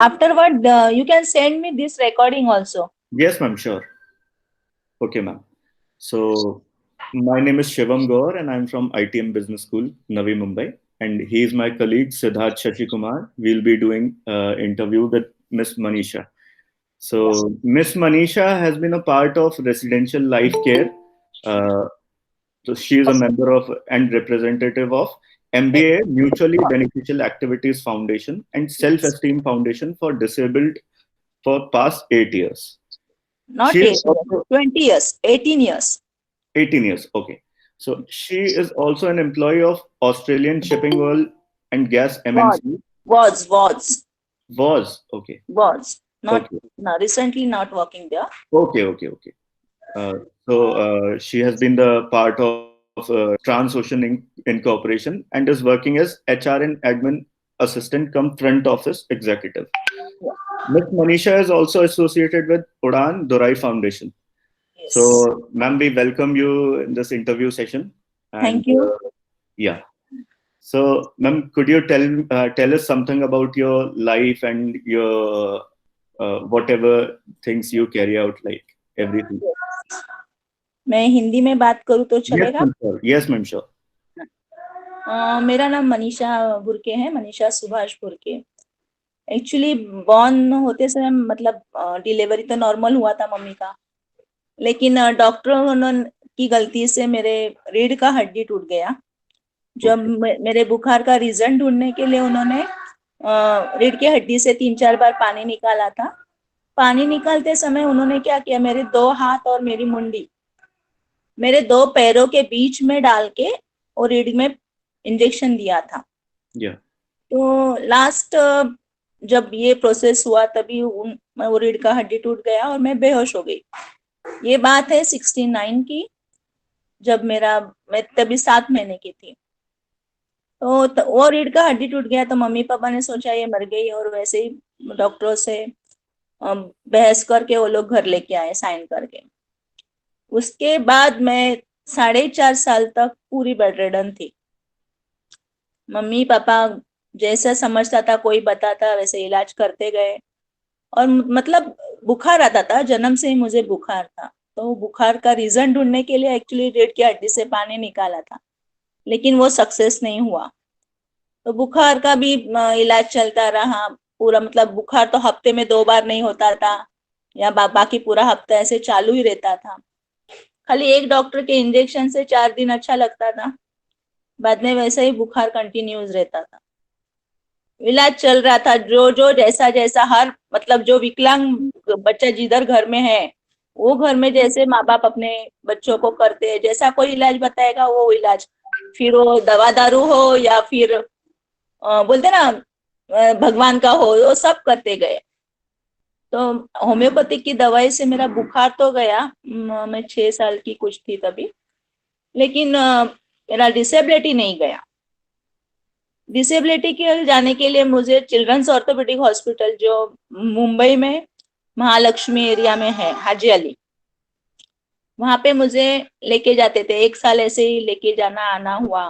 Afterward, you can send me this recording also. Yes, ma'am, sure. Okay, ma'am. So, my name is Shivam Gaur, and I'm from ITM Business School, Navi Mumbai. And he is my colleague, Siddharth Shashi-Kumar. We'll be doing interview with Miss Manisha. So, Miss Manisha has been a part of Residential Life Care. Uh, so, she is a member of and representative of MBA Mutually Beneficial Activities Foundation and Self Esteem Foundation for Disabled for past 8 years. Not She is 8 years, also 20 years, 18 years. 18 years. Okay. So she is also an employee of Australian Shipping World and Gas Was, MNC. was, Was. Okay. was. Not, Okay. no, recently not working there. Okay. Okay. Okay. She has been the part of Transocean Incorporation and is working as HR and admin assistant come front office executive. Yeah. Ms. Manisha is also associated with Udan Durai Foundation. Yes. So, ma'am, we welcome you in this interview session. And Thank you. yeah. So, ma'am, could you tell us something about your life and your whatever things you carry out, like everything? मैं हिंदी में बात करूँ तो Yes, चलेगा? ma'am, sure. Yes, ma'am, sure. मेरा नाम मनीषा बुरके है, Manisha Subhash बुरके। Actually born होते समय मतलब डिलीवरी तो नॉर्मल हुआ था मम्मी का, लेकिन डॉक्टरों की गलती से मेरे रीढ़ का हड्डी टूट गया। जब मेरे बुखार का रीजन ढूंढने के लिए उन्होंने रीढ़ की हड्डी से 3-4 बार पानी निकाला था। पानी निकालते समय उन्होंने क्या किया, मेरे 2 हाथ और मेरी मुंडी मेरे 2 पैरों के बीच में डाल के और रीढ़ में इंजेक्शन दिया था। Yeah. तो लास्ट जब ये प्रोसेस हुआ तभी वो रीढ़ का हड्डी टूट गया और मैं बेहोश हो गई। ये बात है 69 की, जब मैं तभी 7 महीने की थी। तो वो रीढ़ का हड्डी टूट गया तो मम्मी पापा ने सोचा ये मर गई, और वैसे ही डॉक्टरों से बहस करके वो लोग घर लेके आए साइन करके। उसके बाद मैं 4.5 साल तक पूरी बेड रिडन थी। मम्मी पापा जैसा समझता था कोई बताता वैसे इलाज करते गए, और मतलब बुखार आता था, जन्म से ही मुझे बुखार था। तो बुखार का रीजन ढूंढने के लिए एक्चुअली रीढ़ की हड्डी से पानी निकाला था, लेकिन वो सक्सेस नहीं हुआ। तो बुखार का भी इलाज चलता रहा पूरा, मतलब बुखार तो हफ्ते में 2 बार नहीं होता था, या बाकी पूरा हफ्ता ऐसे चालू ही रहता था। खाली एक डॉक्टर के इंजेक्शन से 4 दिन अच्छा लगता था, बाद में वैसे ही बुखार कंटिन्यूज रहता था। इलाज चल रहा था, जो जो जैसा जैसा हर मतलब जो विकलांग बच्चा जिधर घर में है वो घर में जैसे माँ बाप अपने बच्चों को करते हैं, जैसा कोई इलाज बताएगा वो इलाज, फिर वो दवा दारू हो या फिर बोलते ना भगवान का हो, वो सब करते गए। तो होम्योपैथिक की दवाई से मेरा बुखार तो गया, मैं 6 साल की कुछ थी तभी, लेकिन मेरा डिसेबिलिटी नहीं गया। डिसेबिलिटी के जाने के लिए मुझे चिल्ड्रंस ऑर्थोपेडिक हॉस्पिटल जो मुंबई में महालक्ष्मी एरिया में है, हाजी अली, वहां पे मुझे लेके जाते थे। 1 साल ऐसे ही लेके जाना आना हुआ।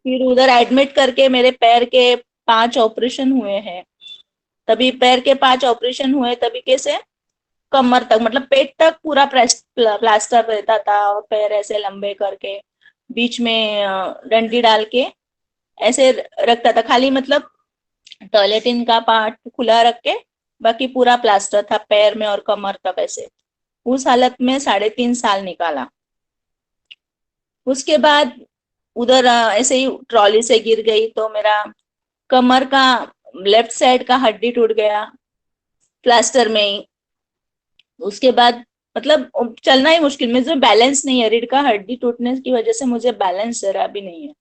फिर उधर एडमिट करके मेरे पैर के 5 ऑपरेशन हुए हैं। तभी पैर के 5 ऑपरेशन हुए तभी कैसे कमर तक, मतलब पेट तक पूरा प्लास्टर रहता था, और पैर ऐसे लंबे करके बीच में डंडी डाल के ऐसे रखता था, खाली मतलब टॉयलेटिन का पार्ट खुला रख के बाकी पूरा प्लास्टर था पैर में और कमर तक ऐसे। उस हालत में 3.5 साल निकाला। उसके बाद उधर ऐसे ही ट्रॉली से गिर गई तो मेरा कमर का लेफ्ट साइड का हड्डी टूट गया प्लास्टर में ही। उसके बाद मतलब चलना ही मुश्किल, मुझे बैलेंस नहीं है, रीढ़ का हड्डी टूटने की वजह से मुझे बैलेंस जरा भी नहीं है।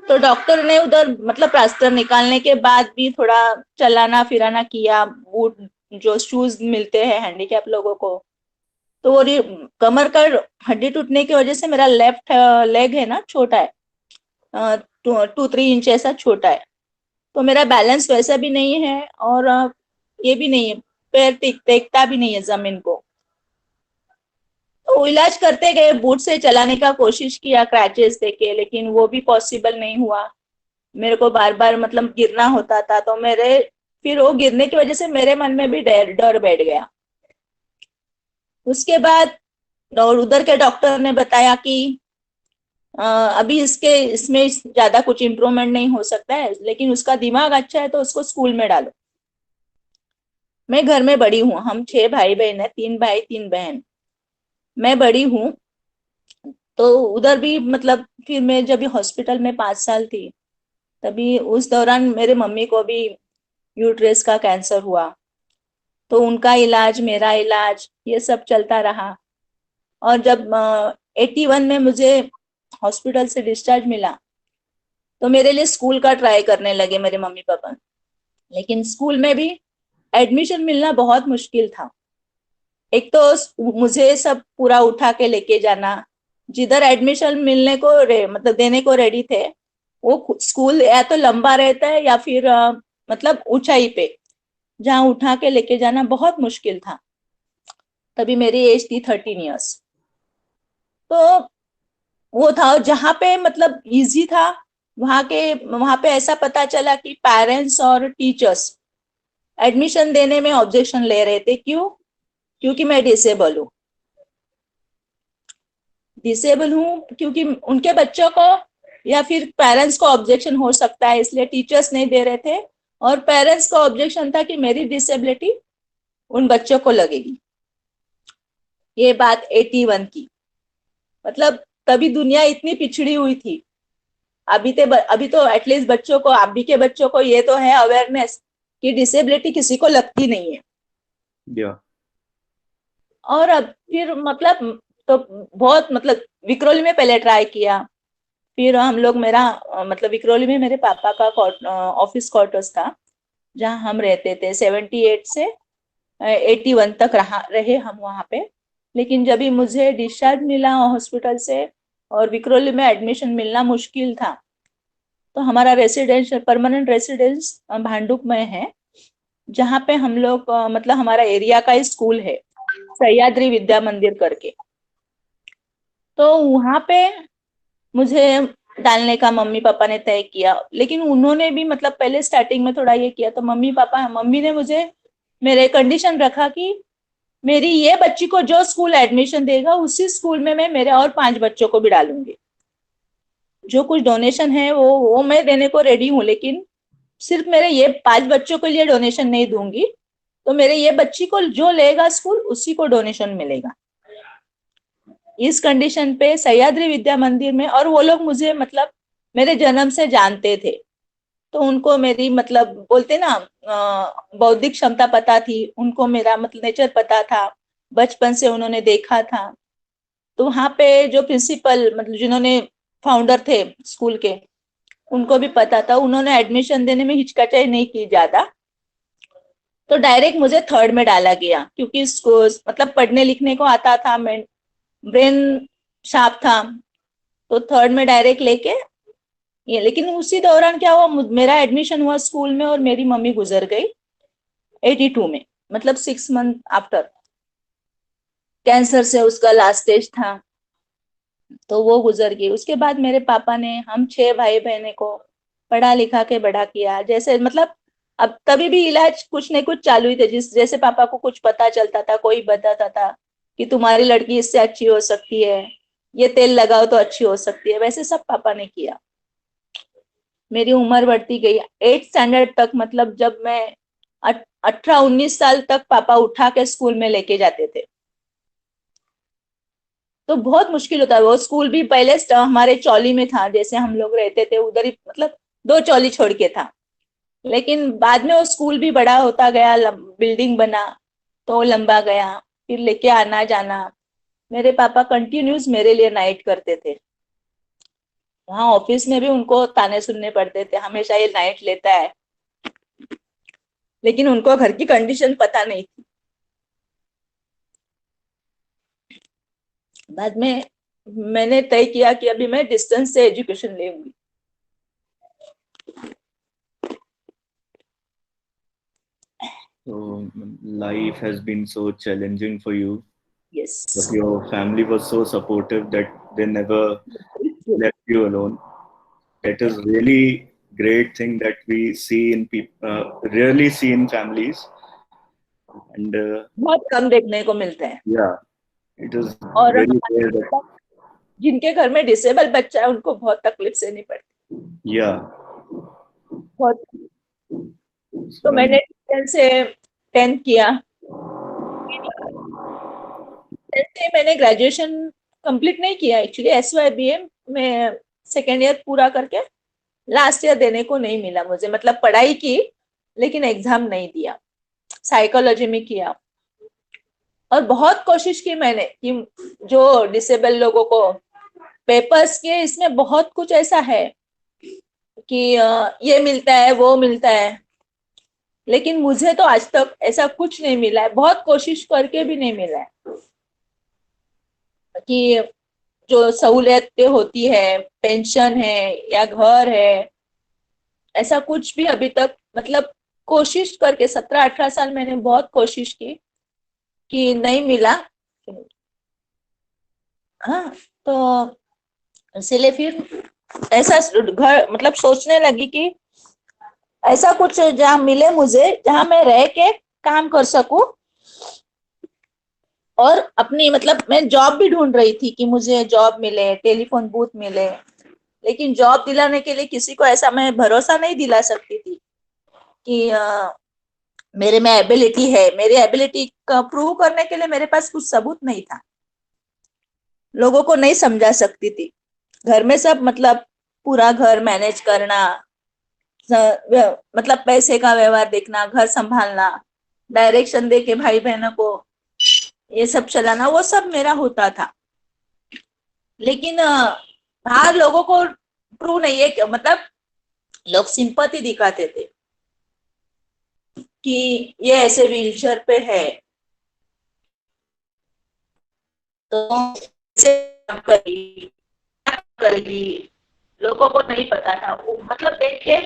तो डॉक्टर ने उधर मतलब प्लास्टर निकालने के बाद भी थोड़ा चलाना फिराना किया, बूट जो शूज मिलते हैं हैंडीकैप लोगों को। तो वो कमर का हड्डी टूटने की वजह से मेरा लेफ्ट लेग है ना छोटा है, 2-3 इंच ऐसा छोटा है, तो मेरा बैलेंस वैसा भी नहीं है, और ये भी नहीं है, पैर टेकता भी नहीं है जमीन को। तो इलाज करते गए, बूट से चलाने का कोशिश किया क्रैचेस देके, लेकिन वो भी पॉसिबल नहीं हुआ। मेरे को बार बार मतलब गिरना होता था। तो मेरे फिर वो गिरने की वजह से मेरे मन में भी डर बैठ गया। उसके बाद और उधर के डॉक्टर ने बताया कि अभी इसमें ज्यादा कुछ इम्प्रूवमेंट नहीं हो सकता है, लेकिन उसका दिमाग अच्छा है तो उसको स्कूल में डालो। मैं घर में बड़ी हूँ, हम 6 भाई बहन है, 3 भाई 3 बहन, मैं बड़ी हूँ। तो उधर भी मतलब फिर मैं जब हॉस्पिटल में 5 साल थी, तभी उस दौरान मेरे मम्मी को भी यूट्रस का कैंसर हुआ। तो उनका इलाज, मेरा इलाज, ये सब चलता रहा। और जब 81 में मुझे हॉस्पिटल से डिस्चार्ज मिला, तो मेरे लिए स्कूल का ट्राई करने लगे मेरे मम्मी पापा। लेकिन स्कूल में भी एडमिशन मिलना बहुत मुश्किल था। एक तो मुझे सब पूरा उठा के लेके जाना, जिधर एडमिशन मिलने को मतलब देने को रेडी थे, वो स्कूल या तो लंबा रहता है या फिर मतलब ऊंचाई पे, जहाँ उठा के लेके जाना बहुत मुश्किल था। तभी मेरी एज थी 13 ईयर्स। तो वो था जहाँ पे मतलब इजी था, वहां पे ऐसा पता चला कि पेरेंट्स और टीचर्स एडमिशन देने में ऑब्जेक्शन ले रहे थे। क्यों? क्योंकि मैं डिसेबल हूँ, क्योंकि उनके बच्चों को या फिर पेरेंट्स को ऑब्जेक्शन हो सकता है, इसलिए टीचर्स नहीं दे रहे थे। और पेरेंट्स को ऑब्जेक्शन था कि मेरी डिसेबिलिटी उन बच्चों को लगेगी। ये बात 81 की, मतलब तभी दुनिया इतनी पिछड़ी हुई थी। अभी तो एटलीस्ट बच्चों को, अभी के बच्चों को ये तो है अवेयरनेस कि डिसेबिलिटी किसी को लगती नहीं है। Yeah. और अब फिर मतलब तो बहुत मतलब विक्रोली में पहले ट्राई किया। फिर हम लोग मतलब विक्रोली में मेरे पापा का ऑफिस क्वार्टर्स था, जहाँ हम रहते थे। 78 से 81 तक रहे हम वहाँ पे। लेकिन जब भी मुझे डिस्चार्ज मिला हॉस्पिटल से और विक्रोली में एडमिशन मिलना मुश्किल था, तो हमारा रेसिडेंशियल परमानेंट रेसिडेंस भांडुप में है, जहाँ पे हम लोग मतलब हमारा एरिया का ही स्कूल है, सह्याद्री विद्या मंदिर करके। तो वहां पे मुझे डालने का मम्मी पापा ने तय किया। लेकिन उन्होंने भी मतलब पहले स्टार्टिंग में थोड़ा ये किया, तो मम्मी ने मुझे मेरे कंडीशन रखा कि मेरी ये बच्ची को जो स्कूल एडमिशन देगा उसी स्कूल में मैं मेरे और 5 बच्चों को भी डालूंगी। जो कुछ डोनेशन है वो मैं देने को रेडी हूँ, लेकिन सिर्फ मेरे ये 5 बच्चों के लिए डोनेशन नहीं दूंगी। तो मेरे ये बच्ची को जो लेगा स्कूल, उसी को डोनेशन मिलेगा। इस कंडीशन पे सह्याद्री विद्या मंदिर में, और वो लोग मुझे मतलब मेरे जन्म से जानते थे, तो उनको मेरी मतलब बोलते ना बौद्धिक क्षमता पता थी, उनको मेरा मतलब नेचर पता था, बचपन से उन्होंने देखा था। तो वहां पे जो प्रिंसिपल मतलब जिन्होंने फाउंडर थे स्कूल के, उनको भी पता था, उन्होंने एडमिशन देने में हिचकिचाई नहीं की ज्यादा। तो डायरेक्ट मुझे थर्ड में डाला गया, क्योंकि इसको मतलब पढ़ने लिखने को आता था, मैं ब्रेन शार्प था। तो थर्ड में डायरेक्ट लेके ये, लेकिन उसी दौरान क्या हुआ, मेरा एडमिशन हुआ स्कूल में और मेरी मम्मी गुजर गई 82 में, मतलब 6 मंथ आफ्टर। कैंसर से उसका लास्ट स्टेज था, तो वो गुजर गई। उसके बाद मेरे पापा ने हम 6 भाई बहने को पढ़ा लिखा के बड़ा किया। जैसे मतलब अब तभी भी इलाज कुछ न कुछ चालू ही थे, जैसे पापा को कुछ पता चलता था, कोई बताता था कि तुम्हारी लड़की इससे अच्छी हो सकती है, ये तेल लगाओ तो अच्छी हो सकती है, वैसे सब पापा ने किया। मेरी उम्र बढ़ती गई 8 स्टैंडर्ड तक, मतलब जब मैं 18-19 साल तक पापा उठा के स्कूल में लेके जाते थे। तो बहुत मुश्किल होता है। वो स्कूल भी पहले हमारे चौली में था, जैसे हम लोग रहते थे उधर ही, मतलब 2 चौली छोड़ के था। लेकिन बाद में वो स्कूल भी बड़ा होता गया, बिल्डिंग बना, तो लंबा गया, फिर लेके आना जाना। मेरे पापा कंटिन्यूस मेरे लिए नाइट करते थे। वहाँ ऑफिस में भी उनको ताने सुनने पड़ते थे, हमेशा ये नाइट लेता है। लेकिन उनको घर की कंडीशन पता नहीं थी। बाद में मैंने तय किया कि अभी मैं डिस्टेंस से एजुकेशन लेंगी। So life has been so challenging for you, but yes. your family was so supportive that they never left you alone. That is really great thing that we see in people, rarely see in families, and बहुत कम देखने को मिलते हैं। yeah, it is और very rare that जिनके घर में disable बच्चा है उनको बहुत तकलीफ सहनी पड़ती yeah. बहुत। तो So मैंने 12 से 10th किया, 10th से मैंने ग्रेजुएशन कंप्लीट नहीं किया एक्चुअली, SYBA में सेकेंड ईयर पूरा करके लास्ट ईयर देने को नहीं मिला मुझे, मतलब पढ़ाई की लेकिन एग्जाम नहीं दिया। साइकोलॉजी में किया और बहुत कोशिश की मैंने कि जो डिसेबल लोगों को पेपर्स के इसमें बहुत कुछ ऐसा है कि ये मिलता है वो मिलता है, लेकिन मुझे तो आज तक ऐसा कुछ नहीं मिला है, बहुत कोशिश करके भी नहीं मिला है कि जो सहूलियतें होती है, पेंशन है या घर है, ऐसा कुछ भी अभी तक, मतलब कोशिश करके 17-18 साल मैंने बहुत कोशिश की कि नहीं मिला। हाँ, तो इसीलिए फिर ऐसा घर मतलब सोचने लगी कि ऐसा कुछ जहाँ मिले मुझे, जहाँ मैं रह के काम कर सकूं, और अपनी मतलब मैं जॉब भी ढूंढ रही थी कि मुझे जॉब मिले, टेलीफोन बूथ मिले, लेकिन जॉब दिलाने के लिए किसी को ऐसा मैं भरोसा नहीं दिला सकती थी कि मेरे में एबिलिटी है। मेरी एबिलिटी का प्रूव करने के लिए मेरे पास कुछ सबूत नहीं था, लोगों को नहीं समझा सकती थी। घर में सब मतलब पूरा घर मैनेज करना, मतलब पैसे का व्यवहार देखना, घर संभालना, डायरेक्शन दे के भाई बहनों को ये सब चलाना, वो सब मेरा होता था। लेकिन बाहर लोगों को प्रूव नहीं है, मतलब लोग सिंपैथी दिखाते थे कि ये ऐसे व्हीलचेयर पे है तो ऐसे काम करेगी, लोगों को नहीं पता था। मतलब देख के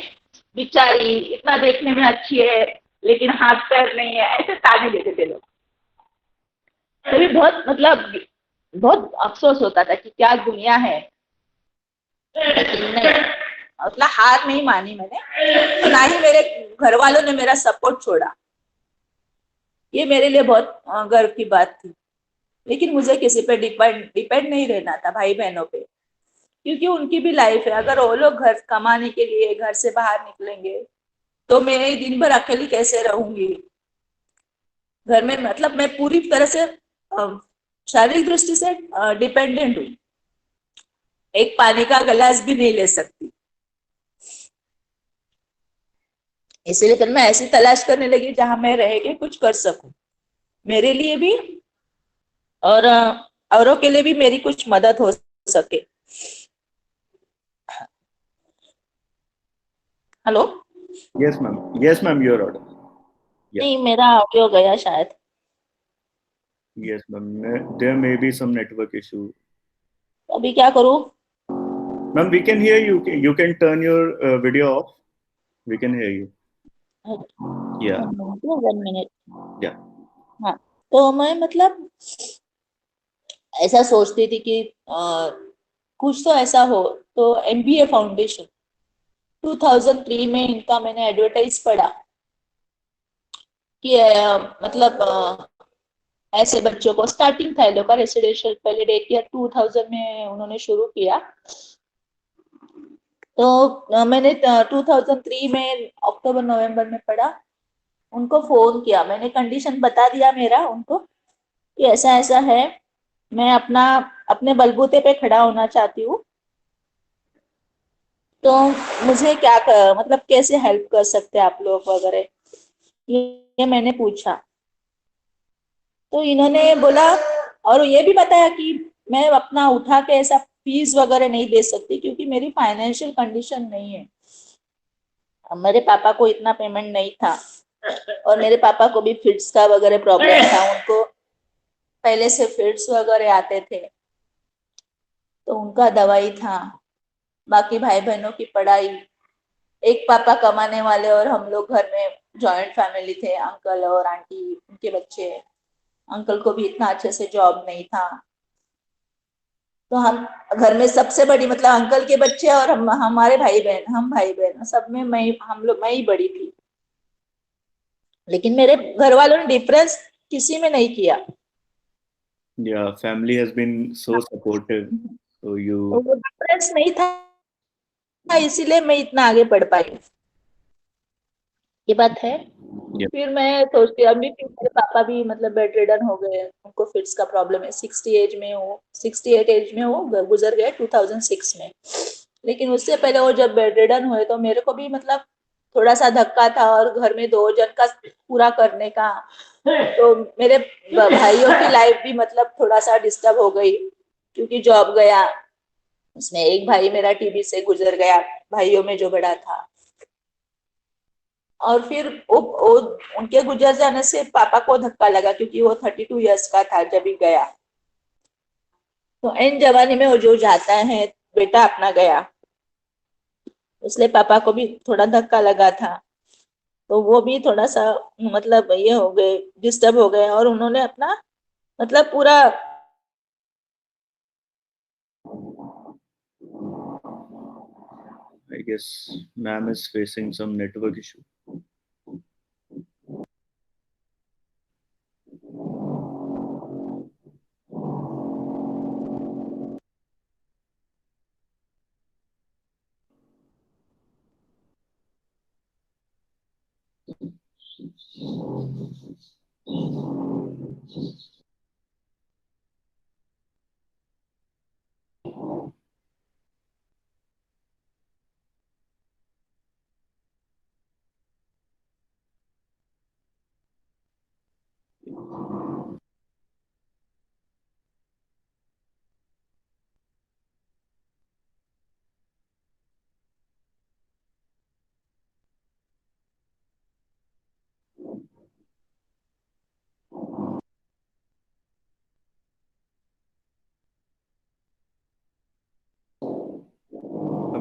बिचारी इतना देखने में अच्छी है लेकिन हाथ पैर नहीं है, ऐसे ताने देते थे लोग। तभी बहुत मतलब बहुत अफसोस होता था कि क्या दुनिया है। लेकिन नहीं, मतलब हार नहीं मानी मैंने, ना ही मेरे घर वालों ने मेरा सपोर्ट छोड़ा। ये मेरे लिए बहुत गर्व की बात थी। लेकिन मुझे किसी पे डिपेंड नहीं रहना था, भाई बहनों पे, क्योंकि उनकी भी लाइफ है। अगर वो लोग घर कमाने के लिए घर से बाहर निकलेंगे तो मैं दिन भर अकेली कैसे रहूंगी घर में। मतलब मैं पूरी तरह से शारीरिक दृष्टि से डिपेंडेंट हूँ, एक पानी का गिलास भी नहीं ले सकती। इसीलिए फिर मैं ऐसी तलाश करने लगी जहां मैं रह के कुछ कर सकूं, मेरे लिए भी और औरों के लिए भी मेरी कुछ मदद हो सके। Hello. Yes, ma'am. Yes, ma'am. You're audible. Yeah. नहीं, मेरा ऑडियो गया शायद। Yes, ma'am. There may be some network issue. अभी क्या करूं? Ma'am, we can hear you. You can turn your video off. We can hear you. Yeah. 1 minute. Yeah. हाँ, तो मैं मतलब ऐसा सोचती थी कि कुछ तो ऐसा हो। तो MBA फाउंडेशन 2003 में इनका मैंने एडवर्टाइज पढ़ा कि मतलब ऐसे बच्चों को स्टार्टिंग था लोग का रेसिडेंशियल, पहले डेट ईयर 2000 में उन्होंने शुरू किया। तो मैंने 2003 में अक्टूबर नवंबर में पढ़ा, उनको फोन किया, मैंने कंडीशन बता दिया मेरा उनको कि ऐसा ऐसा है, मैं अपने बलबूते पे खड़ा होना चाहती हूँ, तो मुझे क्या मतलब कैसे हेल्प कर सकते हैं आप लोग वगैरह, ये मैंने पूछा। तो इन्होंने बोला और ये भी बताया कि मैं अपना उठा के ऐसा फीस वगैरह नहीं दे सकती क्योंकि मेरी फाइनेंशियल कंडीशन नहीं है। मेरे पापा को इतना पेमेंट नहीं था और मेरे पापा को भी फिट्स का वगैरह प्रॉब्लम था, उनको पहले से फिट्स वगैरह आते थे, तो उनका दवाई था, बाकी भाई बहनों की पढ़ाई, एक पापा कमाने वाले और हम लोग घर में जॉइंट फैमिली थे, अंकल और आंटी उनके बच्चे। अंकल को भी इतना अच्छे से जॉब नहीं था, तो हम घर में सबसे बड़ी, मतलब अंकल के बच्चे और हमारे भाई बहन, हम भाई बहन सब में मैं ही बड़ी थी। लेकिन मेरे घर वालों ने डिफरेंस किसी में नहीं किया। Yeah, family has been so supportive. So तो you, वो डिफरेंस नहीं था, इसीलिए मैं इतना आगे पढ़ पाई। ये बात है। yeah, फिर मैं सोचती, अभी फिर मेरे पापा भी मतलब बेड रिडन हो गए, उनको फिट्स का प्रॉब्लम है, 68 एज में वो गुजर गए 2006 में। लेकिन उससे पहले वो जब बेड रिडन हुए तो मेरे को भी मतलब थोड़ा सा धक्का था, और घर में 2 जन का पूरा करने का, तो मेरे भाइयों की लाइफ भी मतलब थोड़ा सा डिस्टर्ब हो गई, क्योंकि जॉब गया, उसमें एक भाई मेरा टीबी से गुजर गया, भाइयों में जो बड़ा था। और फिर वो उनके गुजर जाने से पापा को धक्का लगा, क्योंकि वो 32 ईयर्स का था जब ही गया। तो एन जमाने में वो जो जाता है, बेटा अपना गया, इसलिए पापा को भी थोड़ा धक्का लगा था। तो वो भी थोड़ा सा मतलब ये हो गए, डिस्टर्ब हो गए, और उन्होंने अपना मतलब पूरा। I guess ma'am is facing some network issue.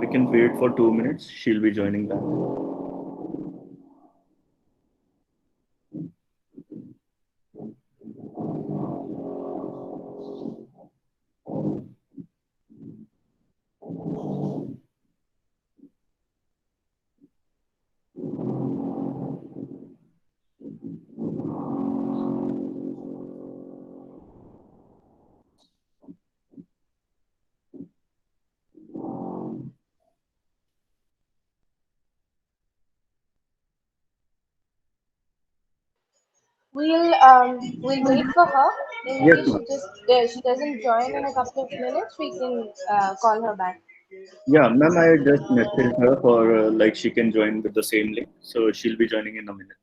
We can wait for 2 minutes. She'll be joining back. We'll wait for her. In Yes, case ma'am. she doesn't join in a couple of minutes, we can call her back. Yeah, ma'am, I just messaged her for like she can join with the same link. So she'll be joining in a minute.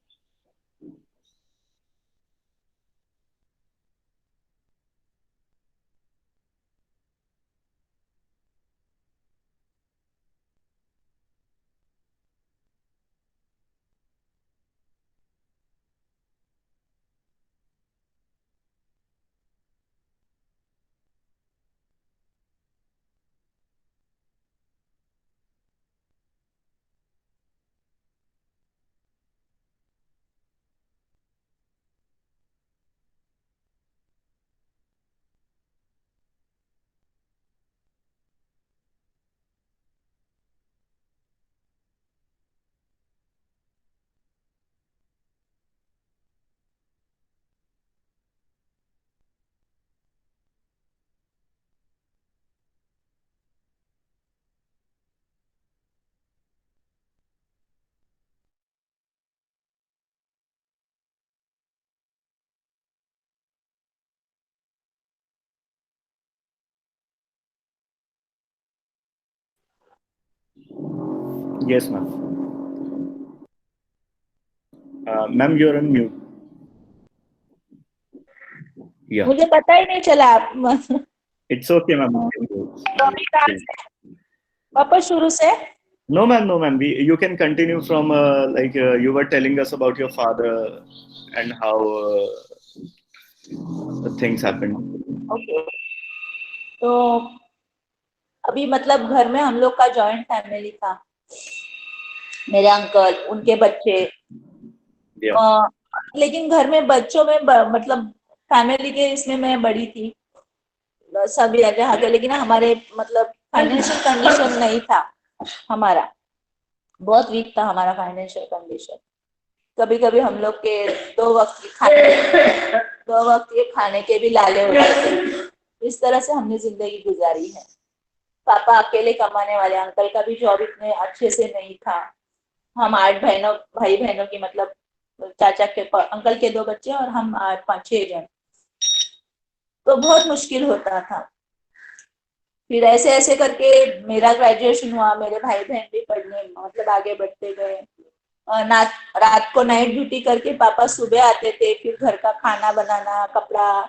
Yes, ma'am. Ma'am, you're on mute. Yeah, मुझे पता ही नहीं चला आप it's okay, ma'am. You can go. Topic कहाँ से? वापस शुरू से। No, ma'am, no, ma'am. You can continue from like you were telling us about your father and how things happened. Okay. तो अभी मतलब घर में हम लोग का जॉइंट फैमिली था, मेरे अंकल, उनके बच्चे। Yeah. लेकिन घर में बच्चों में मतलब फैमिली के इसमें मैं बड़ी थी, सब यहाँ के, लेकिन हमारे मतलब फाइनेंशियल कंडीशन नहीं था हमारा, बहुत वीक था हमारा फाइनेंशियल कंडीशन। कभी कभी हम लोग के 2 वक्त के खाने के भी लाले होते थे। इस तरह से हमने जिंदगी गुजारी है। पापा अकेले कमाने वाले, अंकल का भी जॉब इतने अच्छे से नहीं था। हम 8 भाई बहनों की, मतलब चाचा के अंकल के 2 बच्चे और हम 8 5 6 जन, तो बहुत मुश्किल होता था। फिर ऐसे ऐसे करके मेरा ग्रेजुएशन हुआ, मेरे भाई बहन भी पढ़ने मतलब आगे बढ़ते गए। रात को नाइट ड्यूटी करके पापा सुबह आते थे, फिर घर का खाना बनाना, कपड़ा,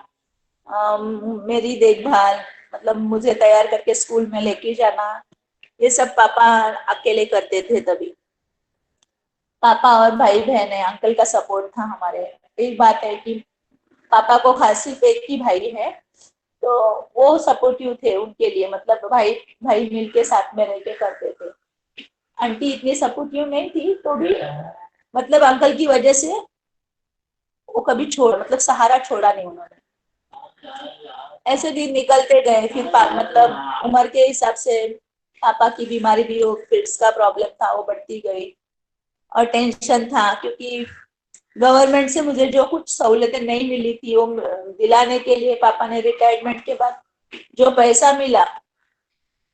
मेरी देखभाल, मतलब मुझे तैयार करके स्कूल में लेके जाना, ये सब पापा अकेले करते थे तभी। पापा और भाई बहन है, अंकल का सपोर्ट था हमारे। एक बात है कि पापा को खास सिर्फ एक ही भाई है, तो वो सपोर्टिव थे उनके लिए, मतलब भाई भाई मिलके साथ में रह के करते थे। आंटी इतनी सपोर्टिव नहीं थी, तो भी मतलब अंकल की वजह से वो कभी मतलब सहारा छोड़ा नहीं उन्होंने। ऐसे दिन निकलते गए। फिर मतलब उम्र के हिसाब से पापा की बीमारी भी हो, फिट्स का प्रॉब्लम था, वो बढ़ती गई। और टेंशन था क्योंकि गवर्नमेंट से मुझे जो कुछ सहूलतें नहीं मिली थी वो दिलाने के लिए पापा ने रिटायरमेंट के बाद जो पैसा मिला,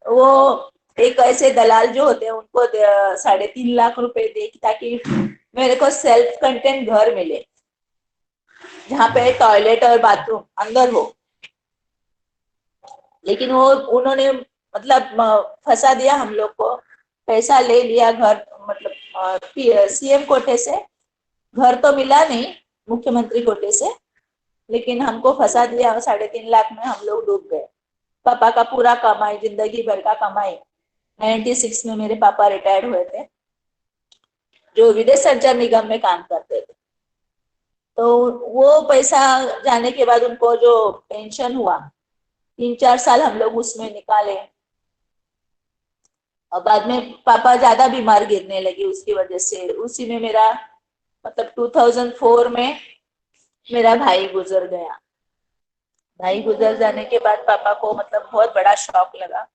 वो एक ऐसे दलाल जो होते हैं उनको 3.5 लाख रुपए दे, ताकि मेरे को सेल्फ कंटेंट घर मिले, जहाँ पे टॉयलेट और बाथरूम अंदर हो। लेकिन वो उन्होंने मतलब फंसा दिया हम लोग को, पैसा ले लिया घर, मतलब सीएम कोटे से घर तो मिला नहीं, मुख्यमंत्री कोटे से, लेकिन हमको फंसा दिया। 3.5 लाख में हम लोग डूब गए। पापा का पूरा कमाई, जिंदगी भर का कमाई, 96 में मेरे पापा रिटायर्ड हुए थे, जो विदेश संचार निगम में काम करते थे। तो वो पैसा जाने के बाद उनको जो पेंशन हुआ, 3 4 साल हम लोग उसमें निकाले। और बाद में पापा ज्यादा बीमार गिरने लगे, उसकी वजह से उसी में मेरा मतलब 2004 में मेरा भाई गुजर गया। भाई गुजर जाने के बाद पापा को मतलब बहुत बड़ा शॉक लगा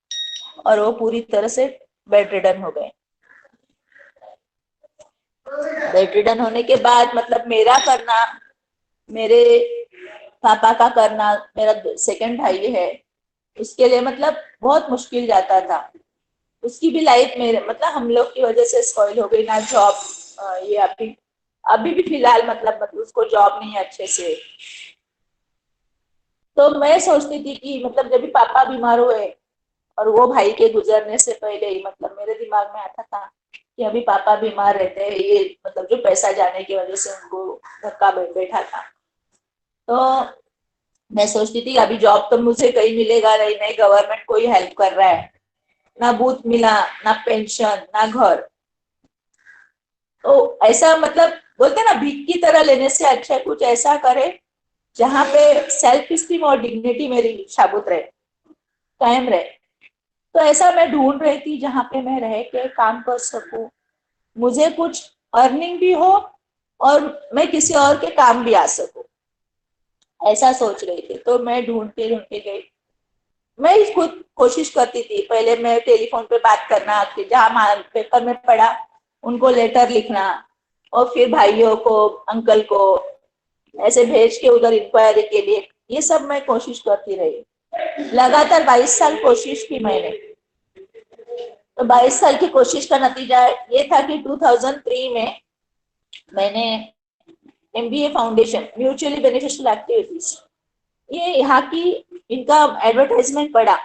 और वो पूरी तरह से बेड रिडन हो गए। बेड रिडन होने के बाद मतलब मेरा करना, मेरे पापा का करना, मेरा सेकंड भाई है, उसके लिए मतलब बहुत मुश्किल जाता था। उसकी भी लाइफ मेरे मतलब हम लोग की वजह से स्पॉइल हो गई ना। जॉब ये अभी अभी भी फिलहाल मतलब उसको जॉब नहीं है अच्छे से। तो मैं सोचती थी कि मतलब जब भी पापा बीमार हुए और वो भाई के गुजरने से पहले ही मतलब मेरे दिमाग में आता था कि अभी पापा बीमार रहते हैं, ये मतलब जो पैसा जाने की वजह से उनको धक्का बैठा था। तो मैं सोचती थी अभी जॉब तो मुझे कहीं मिलेगा नहीं, नहीं गवर्नमेंट कोई हेल्प कर रहा है, ना बूथ मिला, ना पेंशन, ना घर। तो ऐसा मतलब बोलते ना, भीख की तरह लेने से अच्छा कुछ ऐसा करे जहाँ पे सेल्फ स्टीम और डिग्निटी मेरी शाबुत रहे, कायम रहे। तो ऐसा मैं ढूंढ रही थी जहाँ पे मैं रह के काम कर सकूं, मुझे कुछ अर्निंग भी हो और मैं किसी और के काम भी आ सकूं, ऐसा सोच रही थी। तो मैं ढूंढती गई। मैं खुद कोशिश करती थी, पहले मैं टेलीफोन पे बात करना, जहाँ पेपर में पढ़ा उनको लेटर लिखना, और फिर भाइयों को, अंकल को ऐसे भेज के उधर इंक्वायरी के लिए, ये सब मैं कोशिश करती रही। लगातार 22 साल कोशिश की मैंने। तो 22 साल की कोशिश का नतीजा ये था कि 2003 में मैंने MBA foundation mutually beneficial activities, ये यहाँ की, इनका एडवर्टाइजमेंट पड़ा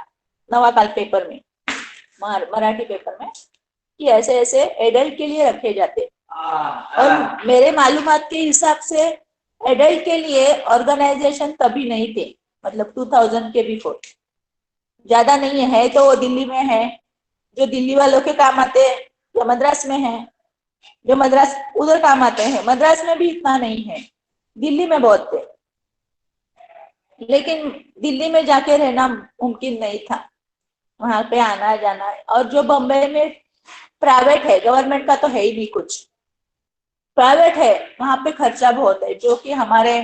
नवाकाल पेपर में, मराठी पेपर में, कि ऐसे ऐसे एडल्ट के लिए रखे जाते। और मेरे मालूमात के हिसाब से एडल्ट के लिए ऑर्गेनाइजेशन तभी नहीं थे, मतलब 2000 के बिफोर ज्यादा नहीं है। तो वो दिल्ली में है, जो दिल्ली वालों के काम आते हैं, या मद्रास में है, जो मद्रास उधर काम आते हैं। मद्रास में भी इतना नहीं है, दिल्ली में बहुत थे, लेकिन दिल्ली में जाके रहना मुमकिन नहीं था, वहां पे आना जाना। और जो बम्बई में प्राइवेट है, गवर्नमेंट का तो है ही नहीं कुछ, प्राइवेट है, वहां पे खर्चा बहुत है, जो कि हमारे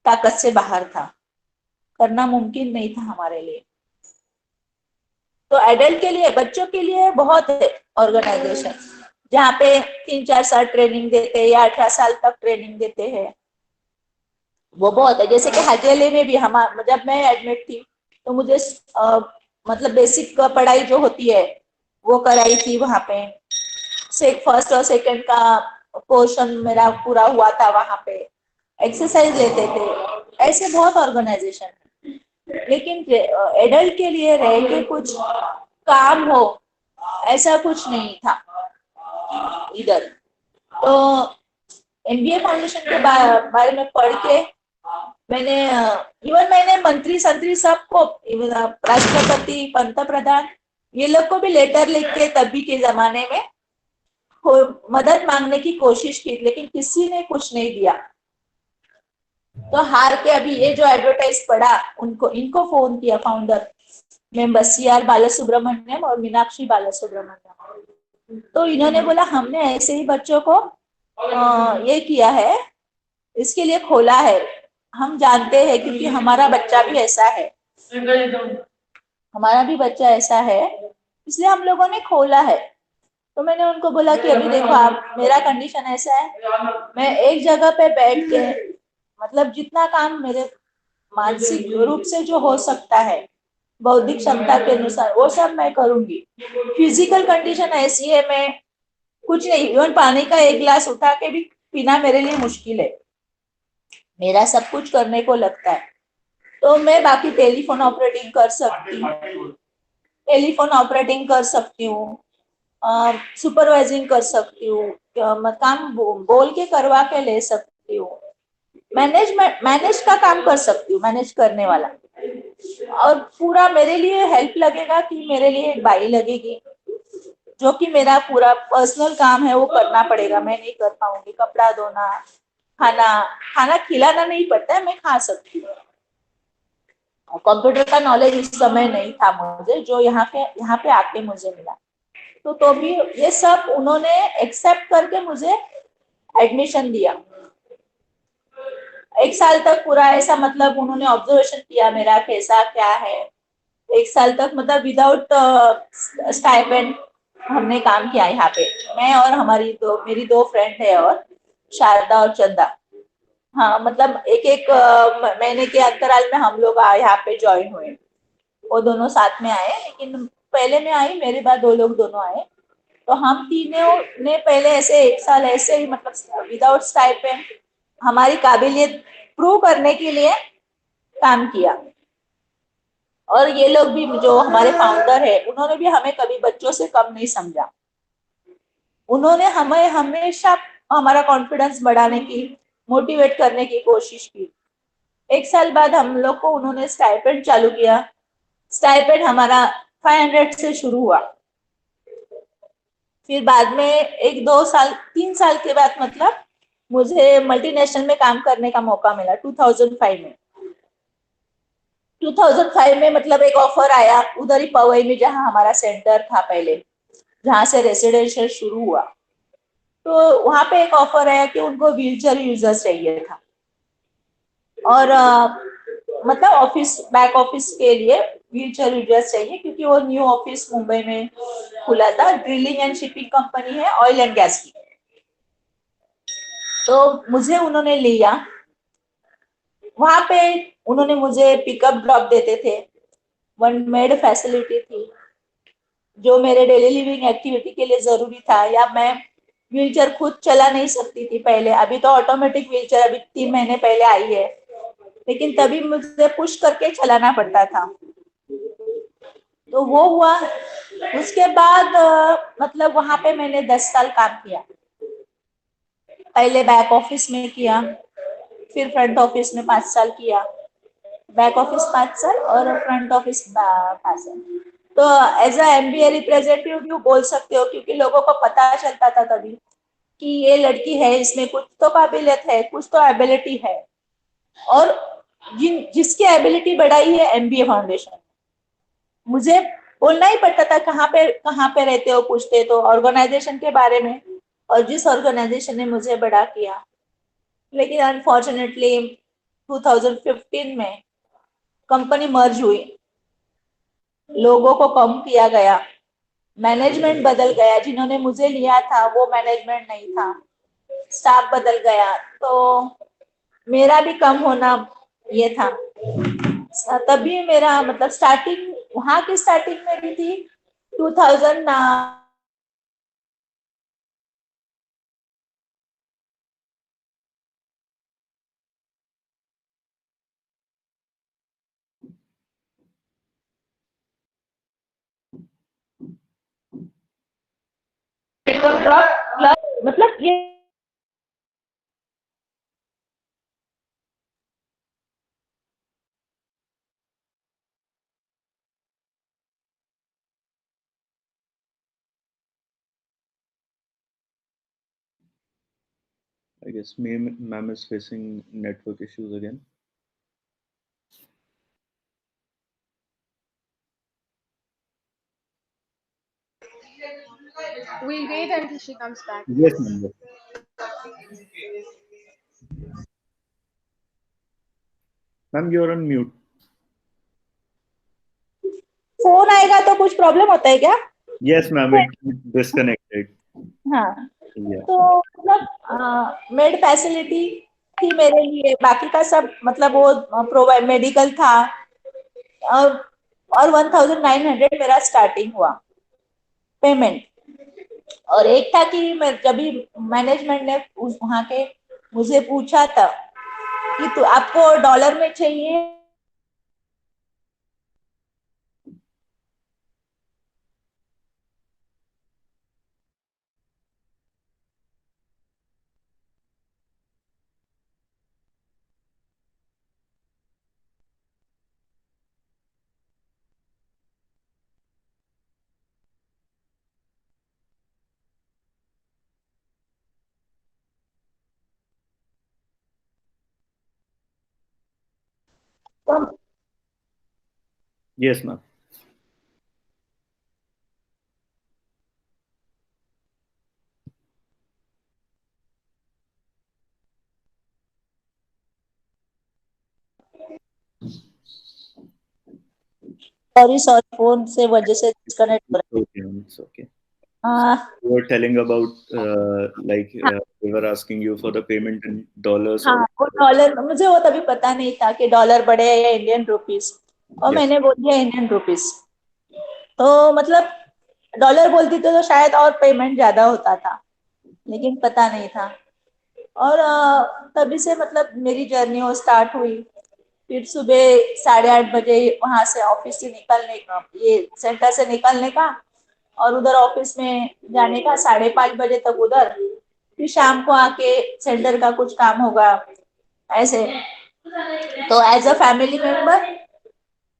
ताकत से बाहर था। करना मुमकिन नहीं था हमारे लिए। तो एडल्ट के लिए, बच्चों के लिए बहुत है ऑर्गेनाइजेशन, जहाँ पे 3-4 साल ट्रेनिंग देते हैं या 18 साल तक ट्रेनिंग देते हैं, वो बहुत है। जैसे कि हाजीअली में भी हम, जब मैं एडमिट थी तो मुझे मतलब बेसिक पढ़ाई जो होती है वो कराई थी वहां पे। फर्स्ट और सेकंड का पोर्शन मेरा पूरा हुआ था वहां पे, एक्सरसाइज लेते थे। ऐसे बहुत ऑर्गेनाइजेशन है, लेकिन एडल्ट के लिए रह के कुछ काम हो ऐसा कुछ नहीं था इधर। तो एमबीए फाउंडेशन के बारे में पढ़ के मैंने, इवन मैंने मंत्री संतरी सबको, राष्ट्रपति, पंत प्रधान, ये लोग को भी लेटर लिख के तभी के जमाने में मदद मांगने की कोशिश की, लेकिन किसी ने कुछ नहीं दिया। तो हार के अभी ये जो एडवर्टाइज पड़ा, उनको इनको फोन किया, फाउंडर मेंबर CR बालासुब्रमण्यम और मीनाक्षी बालासुब्रमण्यम। तो इन्होंने बोला हमने ऐसे ही बच्चों को ये किया है, इसके लिए खोला है, हम जानते हैं क्योंकि हमारा बच्चा भी ऐसा है, हमारा भी बच्चा ऐसा है, इसलिए हम लोगों ने खोला है। तो मैंने उनको बोला कि अभी देखो आप, मेरा कंडीशन ऐसा है, मैं एक जगह पे बैठ के मतलब जितना काम मेरे मानसिक रूप से जो हो सकता है, बौद्धिक क्षमता के अनुसार, वो सब मैं करूंगी। फिजिकल कंडीशन ऐसी है, मैं कुछ नहीं, इवन पानी का एक गिलास उठा के भी पीना मेरे लिए मुश्किल है, मेरा सब कुछ करने को लगता है। तो मैं बाकी टेलीफोन ऑपरेटिंग कर सकती हूँ, सुपरवाइजिंग कर सकती हूँ, काम बोल के करवा के ले सकती हूँ, मैनेज का काम कर सकती हूँ, मैनेज करने वाला। और पूरा मेरे लिए हेल्प लगेगा कि मेरे लिए एक बाई लगेगी, जो कि मेरा पूरा पर्सनल काम है वो करना पड़ेगा, मैं नहीं कर पाऊंगी। कपड़ा धोना, खाना खिलाना नहीं पड़ता है, मैं खा सकती हूँ। कंप्यूटर का नॉलेज उस समय नहीं था मुझे, जो यहाँ पे आके मुझे मिला। तो भी ये सब उन्होंने एक्सेप्ट करके मुझे एडमिशन दिया। 1 साल तक पूरा ऐसा, मतलब उन्होंने ऑब्जर्वेशन किया मेरा कैसा क्या है। 1 साल तक मतलब विदाउट स्टाइपेंड हमने काम किया यहाँ पे, मैं और मेरी 2 फ्रेंड है, और शारदा और चंदा। हाँ, मतलब एक महीने के अंतराल में हम लोग यहाँ पे ज्वाइन हुए। वो दोनों साथ में आए, लेकिन पहले मैं आई, मेरे बाद 2 लोग दोनों आए। तो हम तीनों ने पहले ऐसे 1 साल ऐसे ही, मतलब विदाउट स्टाइपेंड, हमारी काबिलियत प्रूव करने के लिए काम किया। और ये लोग भी, जो हमारे फाउंडर है, उन्होंने भी हमें कभी बच्चों से कम नहीं समझा। उन्होंने हमें हमेशा हमारा कॉन्फिडेंस बढ़ाने की, मोटिवेट करने की कोशिश की। 1 साल बाद हम लोग को उन्होंने स्टाइपेंड चालू किया। स्टाइपेंड हमारा 500 से शुरू हुआ। फिर बाद में 3 साल के बाद, मतलब मुझे मल्टीनेशनल में काम करने का मौका मिला 2005 में। 2005 में मतलब एक ऑफर आया उधर ही पवई में, जहां हमारा सेंटर था पहले, जहां से रेसिडेंशियल शुरू हुआ। तो वहां पे एक ऑफर आया कि उनको व्हीलचेयर यूजर्स चाहिए था, और मतलब बैक ऑफिस के लिए व्हीलचेयर यूजर्स चाहिए, क्योंकि वो न्यू ऑफिस मुंबई में खुला था। ड्रिलिंग एंड शिपिंग कंपनी है, ऑयल एंड गैस की। तो मुझे उन्होंने लिया वहां पे। उन्होंने मुझे पिकअप ड्रॉप देते थे, 1 मेड फैसिलिटी थी जो मेरे डेली लिविंग एक्टिविटी के लिए जरूरी था। या मैं व्हीलचेयर खुद चला नहीं सकती थी पहले, अभी तो ऑटोमेटिक व्हीलचेयर अभी 3 महीने पहले आई है, लेकिन तभी मुझे पुश करके चलाना पड़ता था। तो वो हुआ। उसके बाद मतलब वहां पे मैंने 10 साल काम किया। पहले बैक ऑफिस में किया, फिर फ्रंट ऑफिस में 5 साल किया। बैक ऑफिस 5 साल और फ्रंट ऑफिस 5 साल। तो एज अ एमबीए रिप्रेजेंटेटिव भी बोल सकते हो, क्योंकि लोगों को पता चलता था तभी कि ये लड़की है, इसमें कुछ तो काबिलियत है, कुछ तो एबिलिटी है। और जिसकी एबिलिटी बढ़ाई है एमबीए फाउंडेशन। मुझे बोलना ही पड़ता था कहाँ पे रहते हो, पूछते तो ऑर्गेनाइजेशन के बारे में, और जिस ऑर्गेनाइजेशन ने मुझे बड़ा किया। लेकिन अनफॉर्चुनेटली 2015 में कंपनी मर्ज हुई, लोगों को कम किया गया, मैनेजमेंट बदल गया, जिन्होंने मुझे लिया था वो मैनेजमेंट नहीं था, स्टाफ बदल गया, तो मेरा भी कम होना ये था। तभी मेरा मतलब स्टार्टिंग वहां की स्टार्टिंग मेरी थी 2000 ड्रॉप, मतलब ये I guess ma'am is facing network issues again. We'll wait until she comes back. Yes, ma'am. Ma'am, you're on mute. Phone आएगा तो कुछ प्रॉब्लम होता है क्या? Yes, ma'am. It disconnected. हाँ, Yeah. तो मतलब मेड फैसिलिटी थी मेरे लिए, बाकी का सब मतलब वो प्रोवाइड मेडिकल था, और 1900 मेरा स्टार्टिंग हुआ पेमेंट। और एक था कि मैं जब भी मैनेजमेंट ने उस वहां के मुझे पूछा था कि तो आपको डॉलर में चाहिए तो Yes, ma'am. Sorry sorry, phone से वजह से डिस्कनेक्ट हो It's okay, ma'am. It's okay. रहा है। You were telling about they were asking you for the payment in dollars हाँ, or वो डॉलर, मुझे वो तभी पता नहीं था कि डॉलर बढ़े या इंडियन रुपीस, और yes. मैंने बोल दिया इंडियन रुपीस। तो मतलब डॉलर बोलती तो शायद और पेमेंट ज्यादा होता था, लेकिन पता नहीं था। और तभी से मतलब मेरी जर्नी वो स्टार्ट हुई। फिर सुबह 8:30 बजे वहां से ऑफिस से निकलने का, ये सेंटर से निकलने का, और उधर ऑफिस में जाने का 5:30 बजे तक उधर, फिर शाम को आके सेंटर का कुछ काम होगा ऐसे। तो एज अ फैमिली मेंबर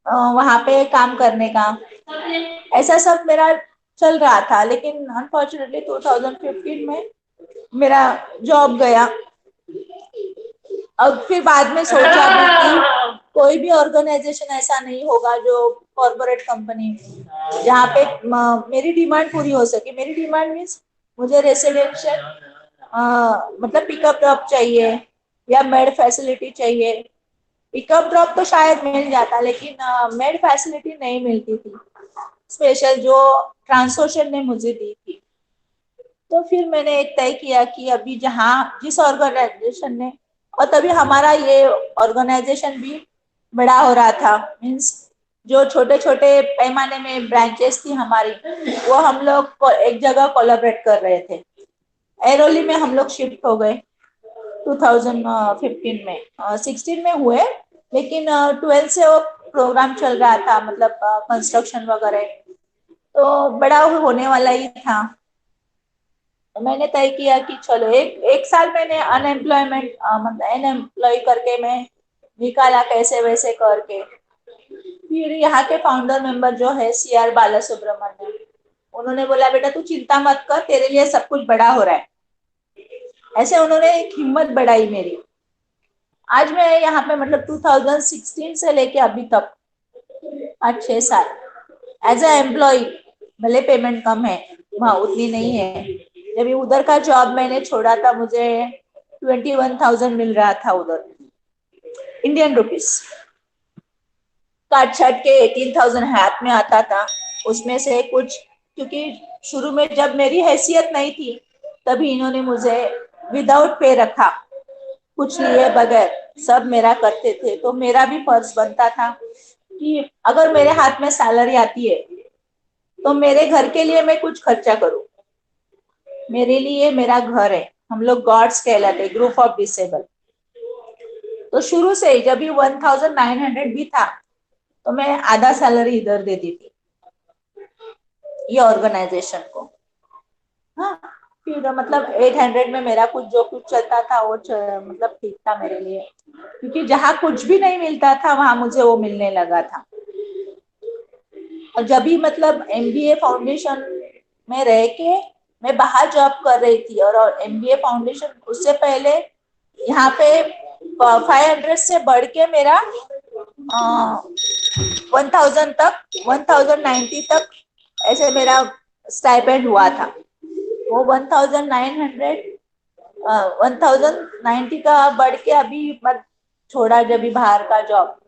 वहां पे काम करने का, ऐसा सब मेरा चल रहा था। लेकिन अनफॉर्चुनेटली 2015 में मेरा जॉब गया। अब फिर बाद में सोचा भी कि कोई भी ऑर्गेनाइजेशन ऐसा नहीं होगा जो कॉर्पोरेट कंपनी जहाँ पे मेरी डिमांड पूरी हो सके। मेरी डिमांड मीन्स मुझे रेसिडेंशियल मतलब पिकअप ड्रॉप चाहिए या मेड फैसिलिटी चाहिए। पिकअप ड्रॉप तो शायद मिल जाता, लेकिन मेड फैसिलिटी नहीं मिलती थी स्पेशल, जो ट्रांसोशन ने मुझे दी थी। तो फिर मैंने एक तय किया कि अभी जहाँ जिस ऑर्गेनाइजेशन ने, और तभी हमारा ये ऑर्गेनाइजेशन भी बड़ा हो रहा था, मीन्स जो छोटे छोटे पैमाने में ब्रांचेस थी हमारी, वो हम लोग एक जगह कोलैबोरेट कर रहे थे। एरोली में हम लोग शिफ्ट हो गए 2015 में, 16 में हुए, लेकिन 12 से वो प्रोग्राम चल रहा था, मतलब कंस्ट्रक्शन वगैरह, तो बड़ा होने वाला ही था। तो मैंने तय किया कि चलो एक एक साल मैंने अनएम्प्लॉयमेंट मतलब अनएम्प्लॉय करके मैं निकाला कैसे वैसे करके। फिर यहाँ के फाउंडर मेंबर जो है CR बाला सुब्रमण्यम, उन्होंने बोला बेटा तू चिंता मत कर, तेरे लिए सब कुछ बड़ा हो रहा है, ऐसे उन्होंने एक हिम्मत बढ़ाई मेरी। आज मैं यहाँ पे मतलब 2016 से लेके अभी तक 8-6 साल एज ए एम्प्लॉय, भले पेमेंट कम है वहाँ उतनी नहीं है। जब ये उधर का जॉब मैंने छोड़ा था मुझे 21,000 मिल रहा था उधर, इंडियन रुपीस। काट छाट के 18,000 हाथ में आता था, उसमें से कुछ, क्योंकि शुरू में जब मेरी हैसियत नहीं थी तभी इन्होंने मुझे विदाउट पे रखा, कुछ लिए बगैर सब मेरा करते थे। तो मेरा भी फर्ज बनता था कि अगर मेरे हाथ में सैलरी आती है तो मेरे घर के लिए मैं कुछ खर्चा करूं। मेरे लिए मेरा घर है, हम लोग गॉड्स कहलाते, ग्रुप ऑफ डिसेबल। तो शुरू से ही जब भी 1900 भी था तो मैं आधा सैलरी इधर देती थी ये ऑर्गेनाइजेशन को। हाँ, फिर मतलब 800 में मेरा कुछ जो कुछ चलता था वो मतलब ठीक था मेरे लिए, क्योंकि जहाँ कुछ भी नहीं मिलता था वहां मुझे वो मिलने लगा था। और जब भी मतलब एमबीए फाउंडेशन में रह के मैं बाहर जॉब कर रही थी, और एमबीए फाउंडेशन उससे पहले यहाँ पे 500 से बढ़ के मेरा 1000 तक, 1090 तक ऐसे मेरा स्टाइपेंड हुआ था। वो 1900 1090 का बढ़ के अभी मत छोड़ा जब भी बाहर का जॉब,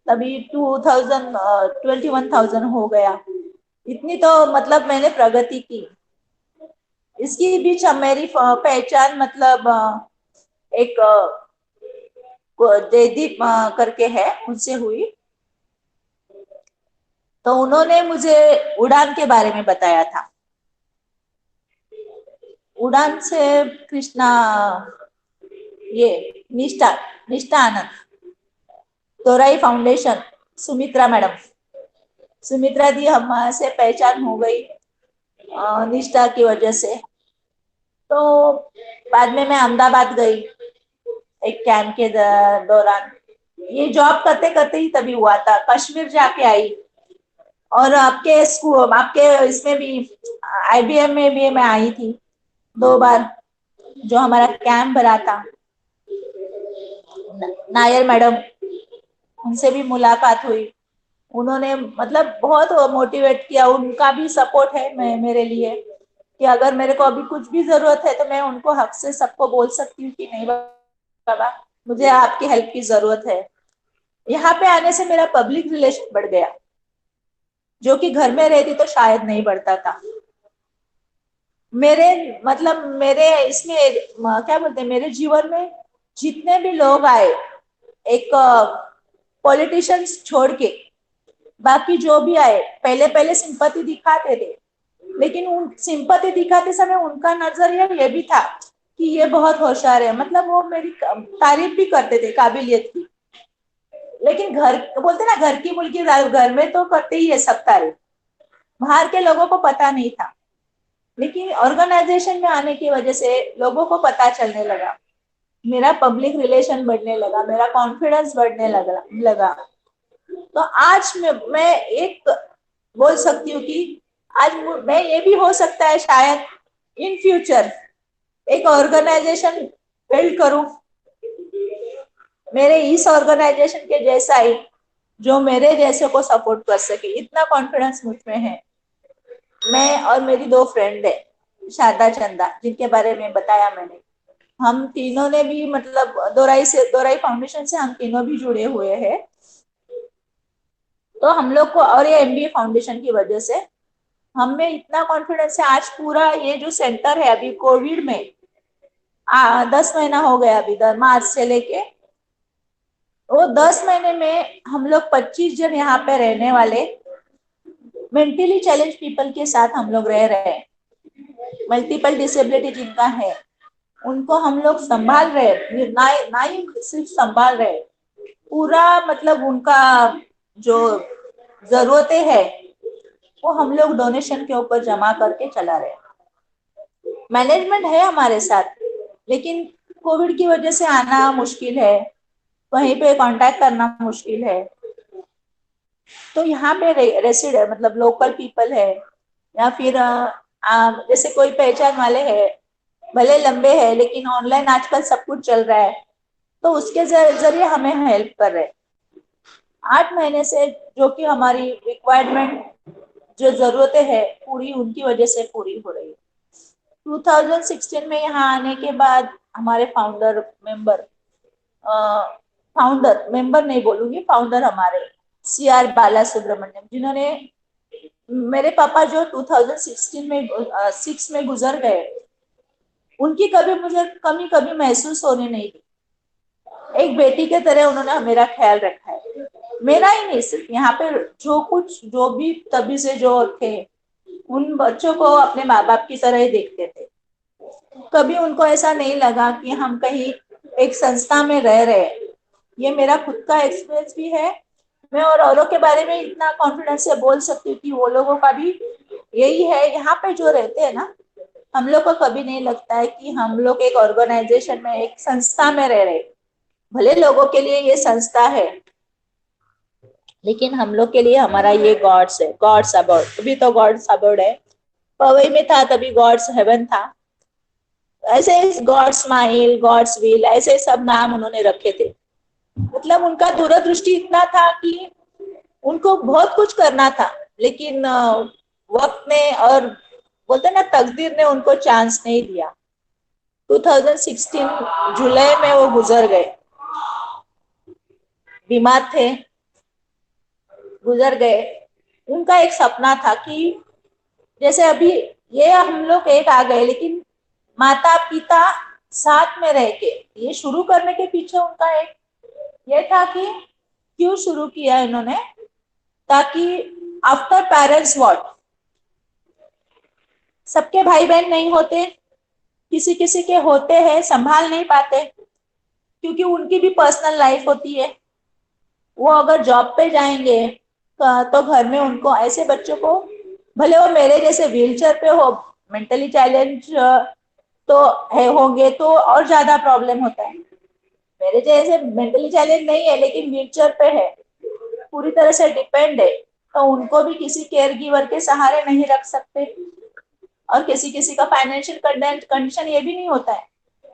तभी 21,000 हो गया। इतनी तो मतलब मैंने प्रगति की। इसके बीच अब मेरी पहचान मतलब एक जयदीप करके है, उनसे हुई। तो उन्होंने मुझे उड़ान के बारे में बताया था। उड़ान से कृष्णा, ये निष्ठा निष्ठा आनंद, तोराई फाउंडेशन, सुमित्रा मैडम, सुमित्रा दी हमसे पहचान हो गई निष्ठा की वजह से। तो बाद में मैं अहमदाबाद गई एक कैंप के दौरान। ये जॉब करते करते ही तभी हुआ था, कश्मीर जाके आई। और आपके स्कूल, आपके इसमें भी आईबीएम में भी मैं आई थी 2 बार, जो हमारा कैंप भरा था। नायर मैडम, उनसे भी मुलाकात हुई। उन्होंने मतलब बहुत मोटिवेट किया, उनका भी सपोर्ट है मेरे लिए कि अगर मेरे को अभी कुछ भी जरूरत है तो मैं उनको हक से सबको बोल सकती हूँ कि नहीं बाबा, मुझे आपकी हेल्प की जरूरत है। यहाँ पे आने से मेरा पब्लिक रिलेशन बढ़ गया, जो कि घर में रहती तो शायद नहीं बढ़ता था। मेरे मतलब मेरे इसमें क्या बोलते हैं, मेरे जीवन में जितने भी लोग आए, एक पॉलिटिशियंस छोड़ के बाकी जो भी आए, पहले पहले सिंपैथी दिखाते थे, लेकिन उन सिंपैथी दिखाते समय उनका नजरिया ये भी था कि ये बहुत होशियार है, मतलब वो मेरी तारीफ भी करते थे काबिलियत की। लेकिन घर बोलते ना, घर की मुर्गी घर में तो करते ही है सब तारीफ, बाहर के लोगों को पता नहीं था। लेकिन ऑर्गेनाइजेशन में आने की वजह से लोगों को पता चलने लगा, मेरा पब्लिक रिलेशन बढ़ने लगा, मेरा कॉन्फिडेंस बढ़ने लगा। तो आज मैं एक बोल सकती हूँ कि आज मैं ये भी हो सकता है शायद इन फ्यूचर एक ऑर्गेनाइजेशन बिल्ड करूं, मेरे इस ऑर्गेनाइजेशन के जैसा ही, जो मेरे जैसे को सपोर्ट कर सके, इतना कॉन्फिडेंस मुझ में है। मैं और मेरी 2 फ्रेंड है, शारदा चंदा, जिनके बारे में बताया मैंने, हम तीनों ने भी मतलब दोराई फाउंडेशन से हम तीनों भी जुड़े हुए हैं। तो हम लोग को, और ये एमबीए फाउंडेशन की वजह से हम में इतना कॉन्फिडेंस है। आज पूरा ये जो सेंटर है, अभी कोविड में 10 महीना हो गया, अभी मार्च से लेके, वो 10 महीने में हम लोग 25 जन यहाँ पे रहने वाले मेंटली चैलेंज पीपल के साथ हम लोग रह रहे हैं। मल्टीपल डिसेबिलिटी जिनका है उनको हम लोग संभाल रहे, ना ही सिर्फ संभाल रहे, पूरा मतलब उनका जो जरूरतें है वो हम लोग डोनेशन के ऊपर जमा करके चला रहे। मैनेजमेंट है हमारे साथ, लेकिन कोविड की वजह से आना मुश्किल है, वहीं पे कांटेक्ट करना मुश्किल है। तो यहाँ पे रेसिड है, मतलब लोकल पीपल है, या फिर जैसे कोई पहचान वाले है, भले लंबे है लेकिन ऑनलाइन आजकल सब कुछ चल रहा है, तो उसके जरिए हमें हेल्प कर रहे हैं। 8 महीने से जो कि हमारी रिक्वायरमेंट, जो जरूरतें है पूरी उनकी वजह से पूरी हो रही है। 2016 में यहाँ आने के बाद हमारे फाउंडर मेंबर फाउंडर, मेंबर नहीं बोलूंगी, फाउंडर हमारे CR बाला सुब्रमण्यम, जिन्होंने मेरे पापा जो 2016 में 6 में गुजर गए, उनकी कभी मुझे कमी कभी महसूस होने नहीं दी। एक बेटी के तरह उन्होंने मेरा ख्याल रखा है। मेरा ही नहीं, सिर्फ यहाँ पे जो भी तभी से जो थे, उन बच्चों को अपने माँ बाप की तरह ही देखते थे। कभी उनको ऐसा नहीं लगा कि हम कहीं एक संस्था में रह रहे हैं। ये मेरा खुद का एक्सपीरियंस भी है। मैं और औरों के बारे में इतना कॉन्फिडेंस से बोल सकती हूँ कि वो लोगों का भी यही है। यहाँ पे जो रहते हैं ना, हम लोग को कभी नहीं लगता है कि हम लोग एक ऑर्गेनाइजेशन में, एक संस्था में रह रहे। भले लोगों के लिए ये संस्था है, लेकिन हम लोग के लिए हमारा ये गॉड्स है, गॉड्स अबाउट। अभी तो गॉड्स अबाउट है, पवई में था तभी गॉड्स हेवन था। ऐसे गॉड्स स्माइल, गॉड्स विल, ऐसे सब नाम उन्होंने रखे थे। मतलब उनका दूरदृष्टि इतना था कि उनको बहुत कुछ करना था, लेकिन वक्त ने और बोलते ना तकदीर ने उनको चांस नहीं दिया। 2016 जुलाई में वो गुजर गए, बीमार थे, गुजर गए। उनका एक सपना था कि जैसे अभी ये हम लोग एक आ गए, लेकिन माता पिता साथ में रह के ये शुरू करने के पीछे उनका एक ये था कि क्यों शुरू किया इन्होंने, ताकि आफ्टर पेरेंट्स व्हाट, सबके भाई बहन नहीं होते, किसी किसी के होते हैं, संभाल नहीं पाते, क्योंकि उनकी भी पर्सनल लाइफ होती है। वो अगर जॉब पे जाएंगे तो घर में उनको ऐसे बच्चों को, भले वो मेरे जैसे व्हीलचेयर पे हो, मेंटली चैलेंज तो है होंगे तो और ज्यादा प्रॉब्लम होता है। मेरे जैसे मेंटली चैलेंज नहीं है लेकिन व्हीलचेयर पे है, पूरी तरह से डिपेंड है, तो उनको भी किसी केयर गिवर के सहारे नहीं रख सकते। और किसी किसी का फाइनेंशियल कंडीशन ये भी नहीं होता है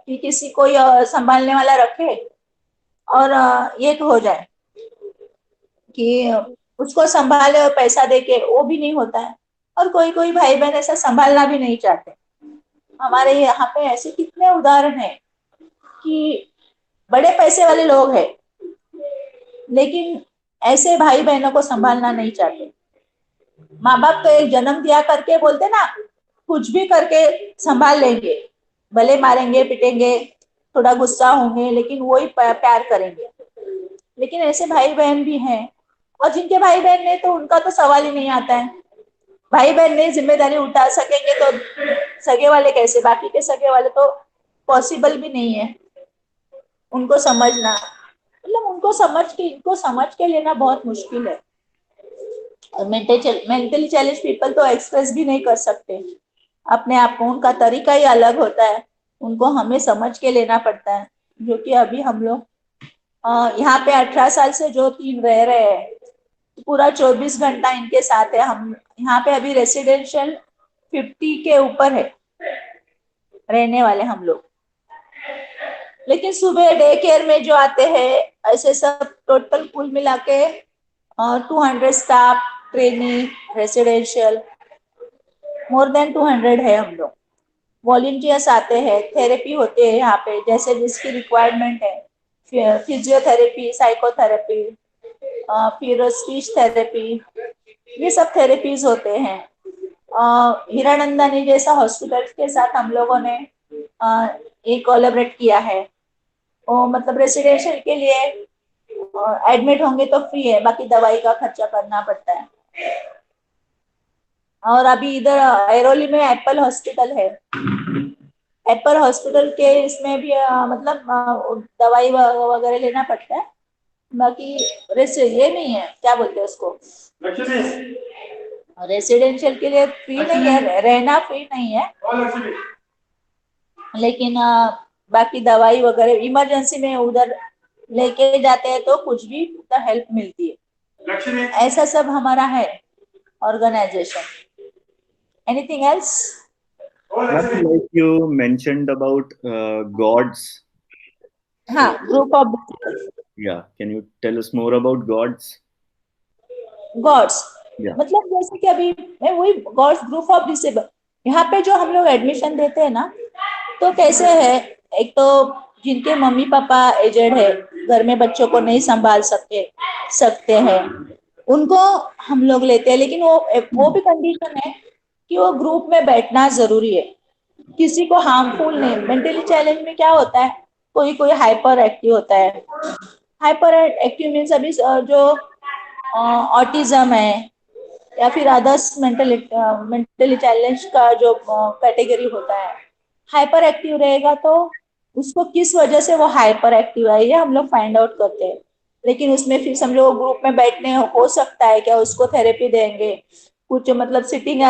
कि किसी को संभालने वाला रखे और ये तो हो जाए कि उसको संभाले और पैसा देके, वो भी नहीं होता है। और कोई कोई भाई बहन ऐसा संभालना भी नहीं चाहते। हमारे यहाँ पे ऐसे कितने उदाहरण हैं कि बड़े पैसे वाले लोग हैं, लेकिन ऐसे भाई बहनों को संभालना नहीं चाहते। माँ बाप तो एक जन्म दिया करके बोलते ना, कुछ भी करके संभाल लेंगे, भले मारेंगे पिटेंगे, थोड़ा गुस्सा होंगे, लेकिन वो ही प्यार करेंगे। लेकिन ऐसे भाई बहन भी हैं, और जिनके भाई बहन ने तो उनका तो सवाल ही नहीं आता है। भाई बहन नहीं जिम्मेदारी उठा सकेंगे तो सगे वाले कैसे, बाकी के सगे वाले तो पॉसिबल भी नहीं है उनको समझना। मतलब उनको समझ के, इनको समझ के लेना बहुत मुश्किल है। और मेंटली चैलेंज पीपल तो एक्सप्रेस भी नहीं कर सकते अपने आप को, उनका तरीका ही अलग होता है, उनको हमें समझ के लेना पड़ता है। जो कि अभी हम लोग यहाँ पे 18 साल से जो तीन रह रहे हैं, पूरा 24 घंटा इनके साथ है। हम यहाँ पे अभी रेसिडेंशियल 50 के ऊपर है रहने वाले हम लोग। लेकिन सुबह डे केयर में जो आते हैं, ऐसे सब टोटल कुल मिला के 200 staff, training, residential, more than 200 है हम लोग। वॉलंटियर्स आते हैं, थेरेपी होते हैं यहाँ पे जैसे जिसकी रिक्वायरमेंट है, फिजियोथेरेपी, साइकोथेरेपी, फिर स्पीच थेरेपी, ये सब थेरेपीज होते हैं। हिरानंदानी जैसा हॉस्पिटल के साथ हम लोगों ने एक कोलैबोरेट किया है। मतलब रेसिडेंशियल के लिए एडमिट होंगे तो फ्री है, बाकी दवाई का खर्चा करना पड़ता है। और अभी इधर ऐरोली में एप्पल हॉस्पिटल है, एप्पल हॉस्पिटल के इसमें भी मतलब दवाई वगैरह लेना पड़ता है। बाकी ये नहीं है, क्या बोलते हैं उसको, रेसिडेंशियल के लिए फ्री नहीं है, रहना फ्री नहीं है, लेकिन बाकी दवाई वगैरह इमरजेंसी में उधर लेके जाते हैं तो कुछ भी हेल्प मिलती है। ऐसा सब हमारा है organisation. Anything else? Like you mentioned about gods. हाँ, group of Yeah, can you tell us more about gods? Gods. Yeah. मतलब जैसे कि अभी मैं वही गॉड्स ग्रुप ऑफ डिसेबल, यहाँ पे जो हम लोग एडमिशन देते हैं ना, तो कैसे है, एक तो जिनके मम्मी पापा एजेड है, घर में बच्चों को नहीं संभाल सकते हैं, उनको हम लोग लेते हैं। लेकिन वो भी कंडीशन है कि वो ग्रुप में बैठना जरूरी है, किसी को हार्मफुल नहीं। मेंटली चैलेंज में क्या होता है, कोई कोई हाइपर एक्टिव होता है। हाइपर एक्टिव मीन्स अभी जो ऑटिज्म है या फिर अदर्स मेंटली चैलेंज का जो कैटेगरी होता है, हाइपर एक्टिव रहेगा तो उसको किस वजह से वो हाइपर एक्टिव है ये हम लोग फाइंड आउट करते हैं। लेकिन उसमें फिर समझो ग्रुप में बैठने हो सकता है क्या, उसको थेरेपी देंगे कुछ, मतलब सिटिंग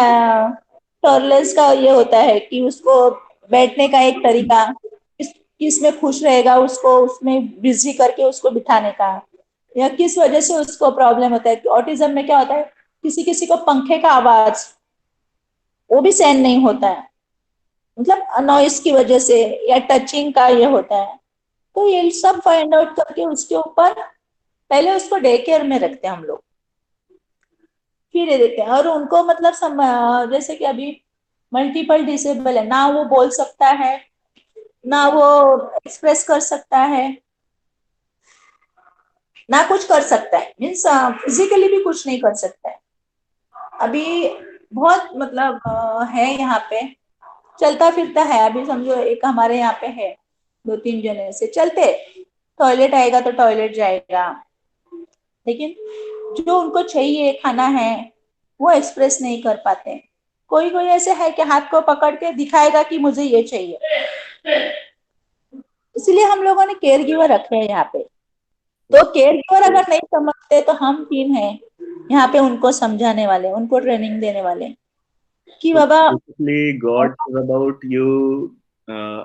टॉलरेंस का ये होता है कि उसको बैठने का एक तरीका, किस में खुश रहेगा उसको उसमें बिजी करके उसको बिठाने का, या किस वजह से उसको प्रॉब्लम होता है। ऑटिज्म में क्या होता है, किसी किसी को पंखे का आवाज वो भी सहन नहीं होता है, मतलब नॉइस की वजह से, या टचिंग का ये होता है। तो ये सब फाइंड आउट करके उसके ऊपर पहले उसको डे केयर में रखते हैं हम लोग, फिर ये देते हैं। और उनको मतलब जैसे कि अभी मल्टीपल डिसेबल है ना, वो बोल सकता है ना वो एक्सप्रेस कर सकता है ना कुछ कर सकता है, मीन्स फिजिकली भी कुछ नहीं कर सकता है। अभी बहुत मतलब है यहाँ पे, चलता फिरता है। अभी समझो एक हमारे यहाँ पे है, 2-3 जने से चलते, टॉयलेट आएगा तो टॉयलेट जाएगा, लेकिन जो उनको चाहिए खाना है वो एक्सप्रेस नहीं कर पाते। कोई कोई ऐसे है कि हाथ को पकड़ के दिखाएगा कि मुझे ये चाहिए। इसलिए हम लोगों ने केयर गिवर रखे हैं यहाँ पे। तो केयर गिवर अगर नहीं समझते तो हम 3 हैं यहाँ पे उनको समझाने वाले, उनको ट्रेनिंग देने वाले कि बाबा basically god is about you.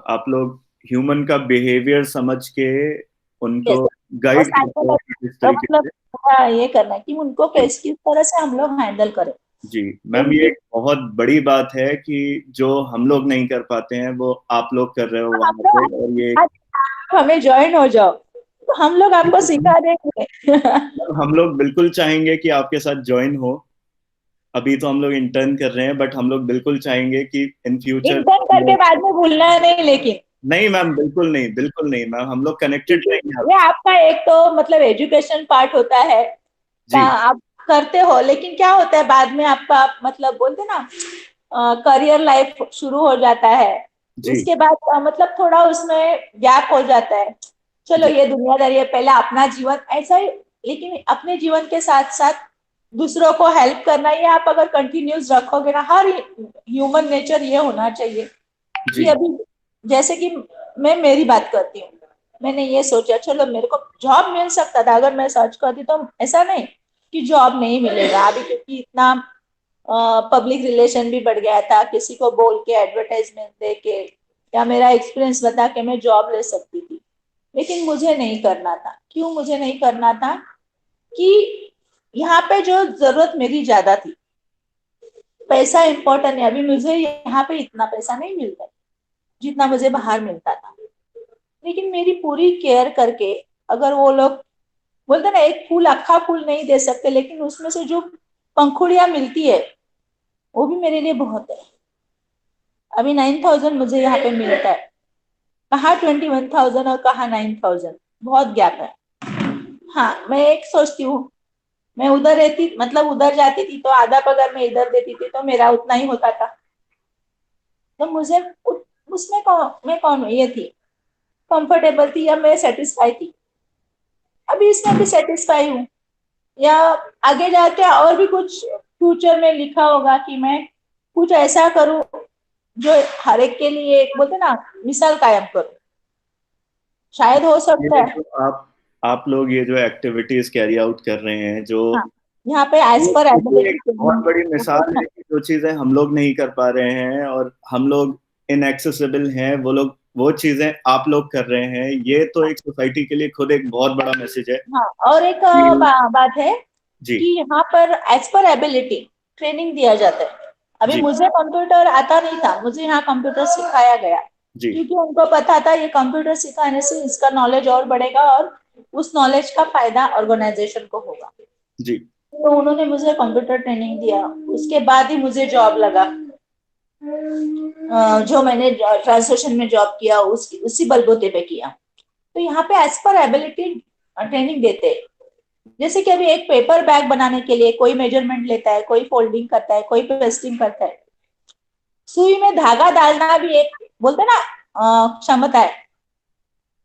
आप लोग ह्यूमन का बिहेवियर समझ के उनको गाइड करते हो इस तो तरीके मतलब से। ये करना है कि उनको किस किस तरह से हम लोग हैंडल करें। जी मैम, ये एक बहुत बड़ी बात है कि जो हम लोग नहीं कर पाते हैं वो आप लोग कर रहे हो हम वहां पे, लोग और ये आज हमें ज्वाइन हो जाओ तो हम लोग आपको सिखा देंगे। हम लोग बिल्कुल चाहेंगे कि आपके साथ ज्वाइन हो। अभी तो हम लोग इंटर्न कर रहे हैं, बट हम लोग बिल्कुल चाहेंगे कि इन फ्यूचर। इंटर्न करके बाद में भूलना है नहीं, लेकिन नहीं मैम, बिल्कुल नहीं, बिल्कुल नहीं मैम, हम लोग कनेक्टेड क्योंकि रहेंगे ये आपसे। आपका एक तो मतलब एजुकेशन पार्ट होता है का जी आप करते हो, लेकिन क्या होता है बाद में आपका मतलब बोलते ना करियर लाइफ शुरू हो जाता है। जी उसके बाद मतलब थोड़ा उसमें गैप हो जाता है। चलो जी ये दुनियादारी है, पहले अपना जीवन ऐसा ही, लेकिन अपने जीवन के साथ साथ दूसरों को हेल्प करना, ये आप अगर कंटिन्यूस रखोगे ना, हर ह्यूमन नेचर ये होना चाहिए कि जी अभी जैसे कि मैं मेरी बात करती हूँ, मैंने ये सोचा चलो मेरे को जॉब मिल सकता था अगर मैं सर्च करती, तो ऐसा नहीं कि जॉब नहीं मिलेगा अभी, क्योंकि इतना पब्लिक रिलेशन भी बढ़ गया था, किसी को बोल के एडवर्टाइजमेंट दे के या मेरा एक्सपीरियंस बता के मैं जॉब ले सकती थी। लेकिन मुझे नहीं करना था। क्यों मुझे नहीं करना था कि यहाँ पे जो जरूरत मेरी ज्यादा थी, पैसा इंपॉर्टेंट है। अभी मुझे यहाँ पे इतना पैसा नहीं मिलता जितना मुझे बाहर मिलता था, लेकिन मेरी पूरी केयर करके अगर वो लोग बोलते ना एक फूल अक्खा फूल नहीं दे सकते, लेकिन उसमें से जो पंखुड़ियां मिलती है वो भी मेरे लिए बहुत है। अभी 9,000 मुझे यहाँ पे मिलता है, कहाँ 21,000 और कहाँ 9,000, बहुत गैप है। हाँ मैं एक सोचती हूँ, मैं उधर रहती मतलब उधर जाती थी तो आधा पगार मैं इधर देती थी तो मेरा उतना ही होता था। तो मुझे उसमें मैं कौन ये थी, कंफर्टेबल थी या मैं सेटिस्फाई थी। अभी इसमें भी सेटिस्फाई हूँ, या आगे जाके और भी कुछ फ्यूचर में लिखा होगा कि मैं कुछ ऐसा करूं जो हर एक के लिए एक बोलते ना मिसाल कायम करूं, शायद हो सकता ये है। जो आप लोग ये जो एक्टिविटीज कैरी आउट कर रहे हैं, जो हाँ यहाँ पे एज पर ये एक एबिलिटी बहुत बड़ी मिसाल है कि जो चीजें हम लोग नहीं कर पा रहे हैं और हम लोग इनएक्सेसिबल हैं, वो लोग वो चीजें आप लोग कर रहे हैं। ये तो एक सोसाइटी के लिए खुद एक बहुत बड़ा मैसेज है हाँ और एक कि बात है जी कि यहाँ पर एज पर एबिलिटी ट्रेनिंग दिया जाता है। अभी जी मुझे कंप्यूटर आता नहीं था, मुझे यहाँ कंप्यूटर सिखाया गया जी क्योंकि उनको पता था ये कंप्यूटर सिखाने से इसका नॉलेज और बढ़ेगा और उस नॉलेज का फायदा ऑर्गेनाइजेशन को होगा। जी तो उन्होंने मुझे कंप्यूटर ट्रेनिंग दिया, उसके बाद ही मुझे जॉब लगा। जो मैंने ट्रांसलेशन में जॉब किया उसी बलबूते पे किया। तो यहाँ पे एज पर एबिलिटी ट्रेनिंग देते हैं। जैसे कि अभी एक पेपर बैग बनाने के लिए कोई मेजरमेंट लेता है, कोई फोल्डिंग करता है, कोई पेस्टिंग करता है। सुई में धागा डालना भी एक बोलते हैं ना क्षमता है,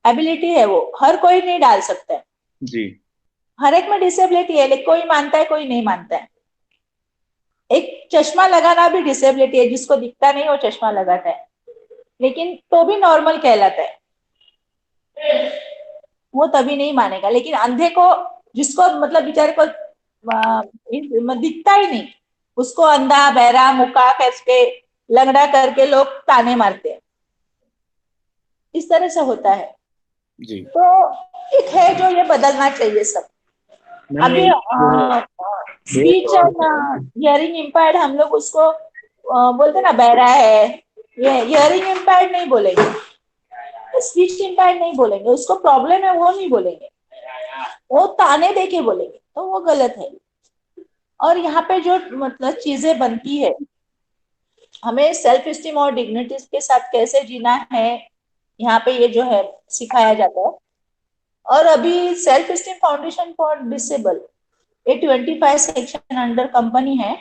एबिलिटी है, वो हर कोई नहीं डाल सकता है। जी। हर एक में डिसेबिलिटी है, लेकिन कोई मानता है कोई नहीं मानता है। एक चश्मा लगाना भी डिसेबिलिटी है, जिसको दिखता नहीं वो चश्मा लगाता है, लेकिन तो भी नॉर्मल कहलाता है, वो तभी नहीं मानेगा। लेकिन अंधे को, जिसको मतलब बेचारे को दिखता ही नहीं, उसको अंधा बहरा मुक्का करके लंगड़ा करके लोग ताने मारते हैं। इस तरह से होता है। जी। तो एक है जो ये बदलना चाहिए सब। अभी स्पीच एंड हियरिंग इम्पेयर्ड, हम लोग उसको बोलते ना बहरा है, ये हियरिंग इम्पेयर्ड नहीं बोलेंगे, स्पीच इम्पेयर्ड नहीं बोलेंगे, उसको प्रॉब्लम है वो नहीं बोलेंगे, वो ताने दे के बोलेंगे, तो वो गलत है। और यहाँ पे जो मतलब चीजें बनती है, हमें सेल्फ स्टीम और डिग्निटी के साथ कैसे जीना है, यहाँ पे ये जो है सिखाया जाता है। और अभी self esteem foundation for disable, ये 25 सेक्शन अंडर कंपनी है,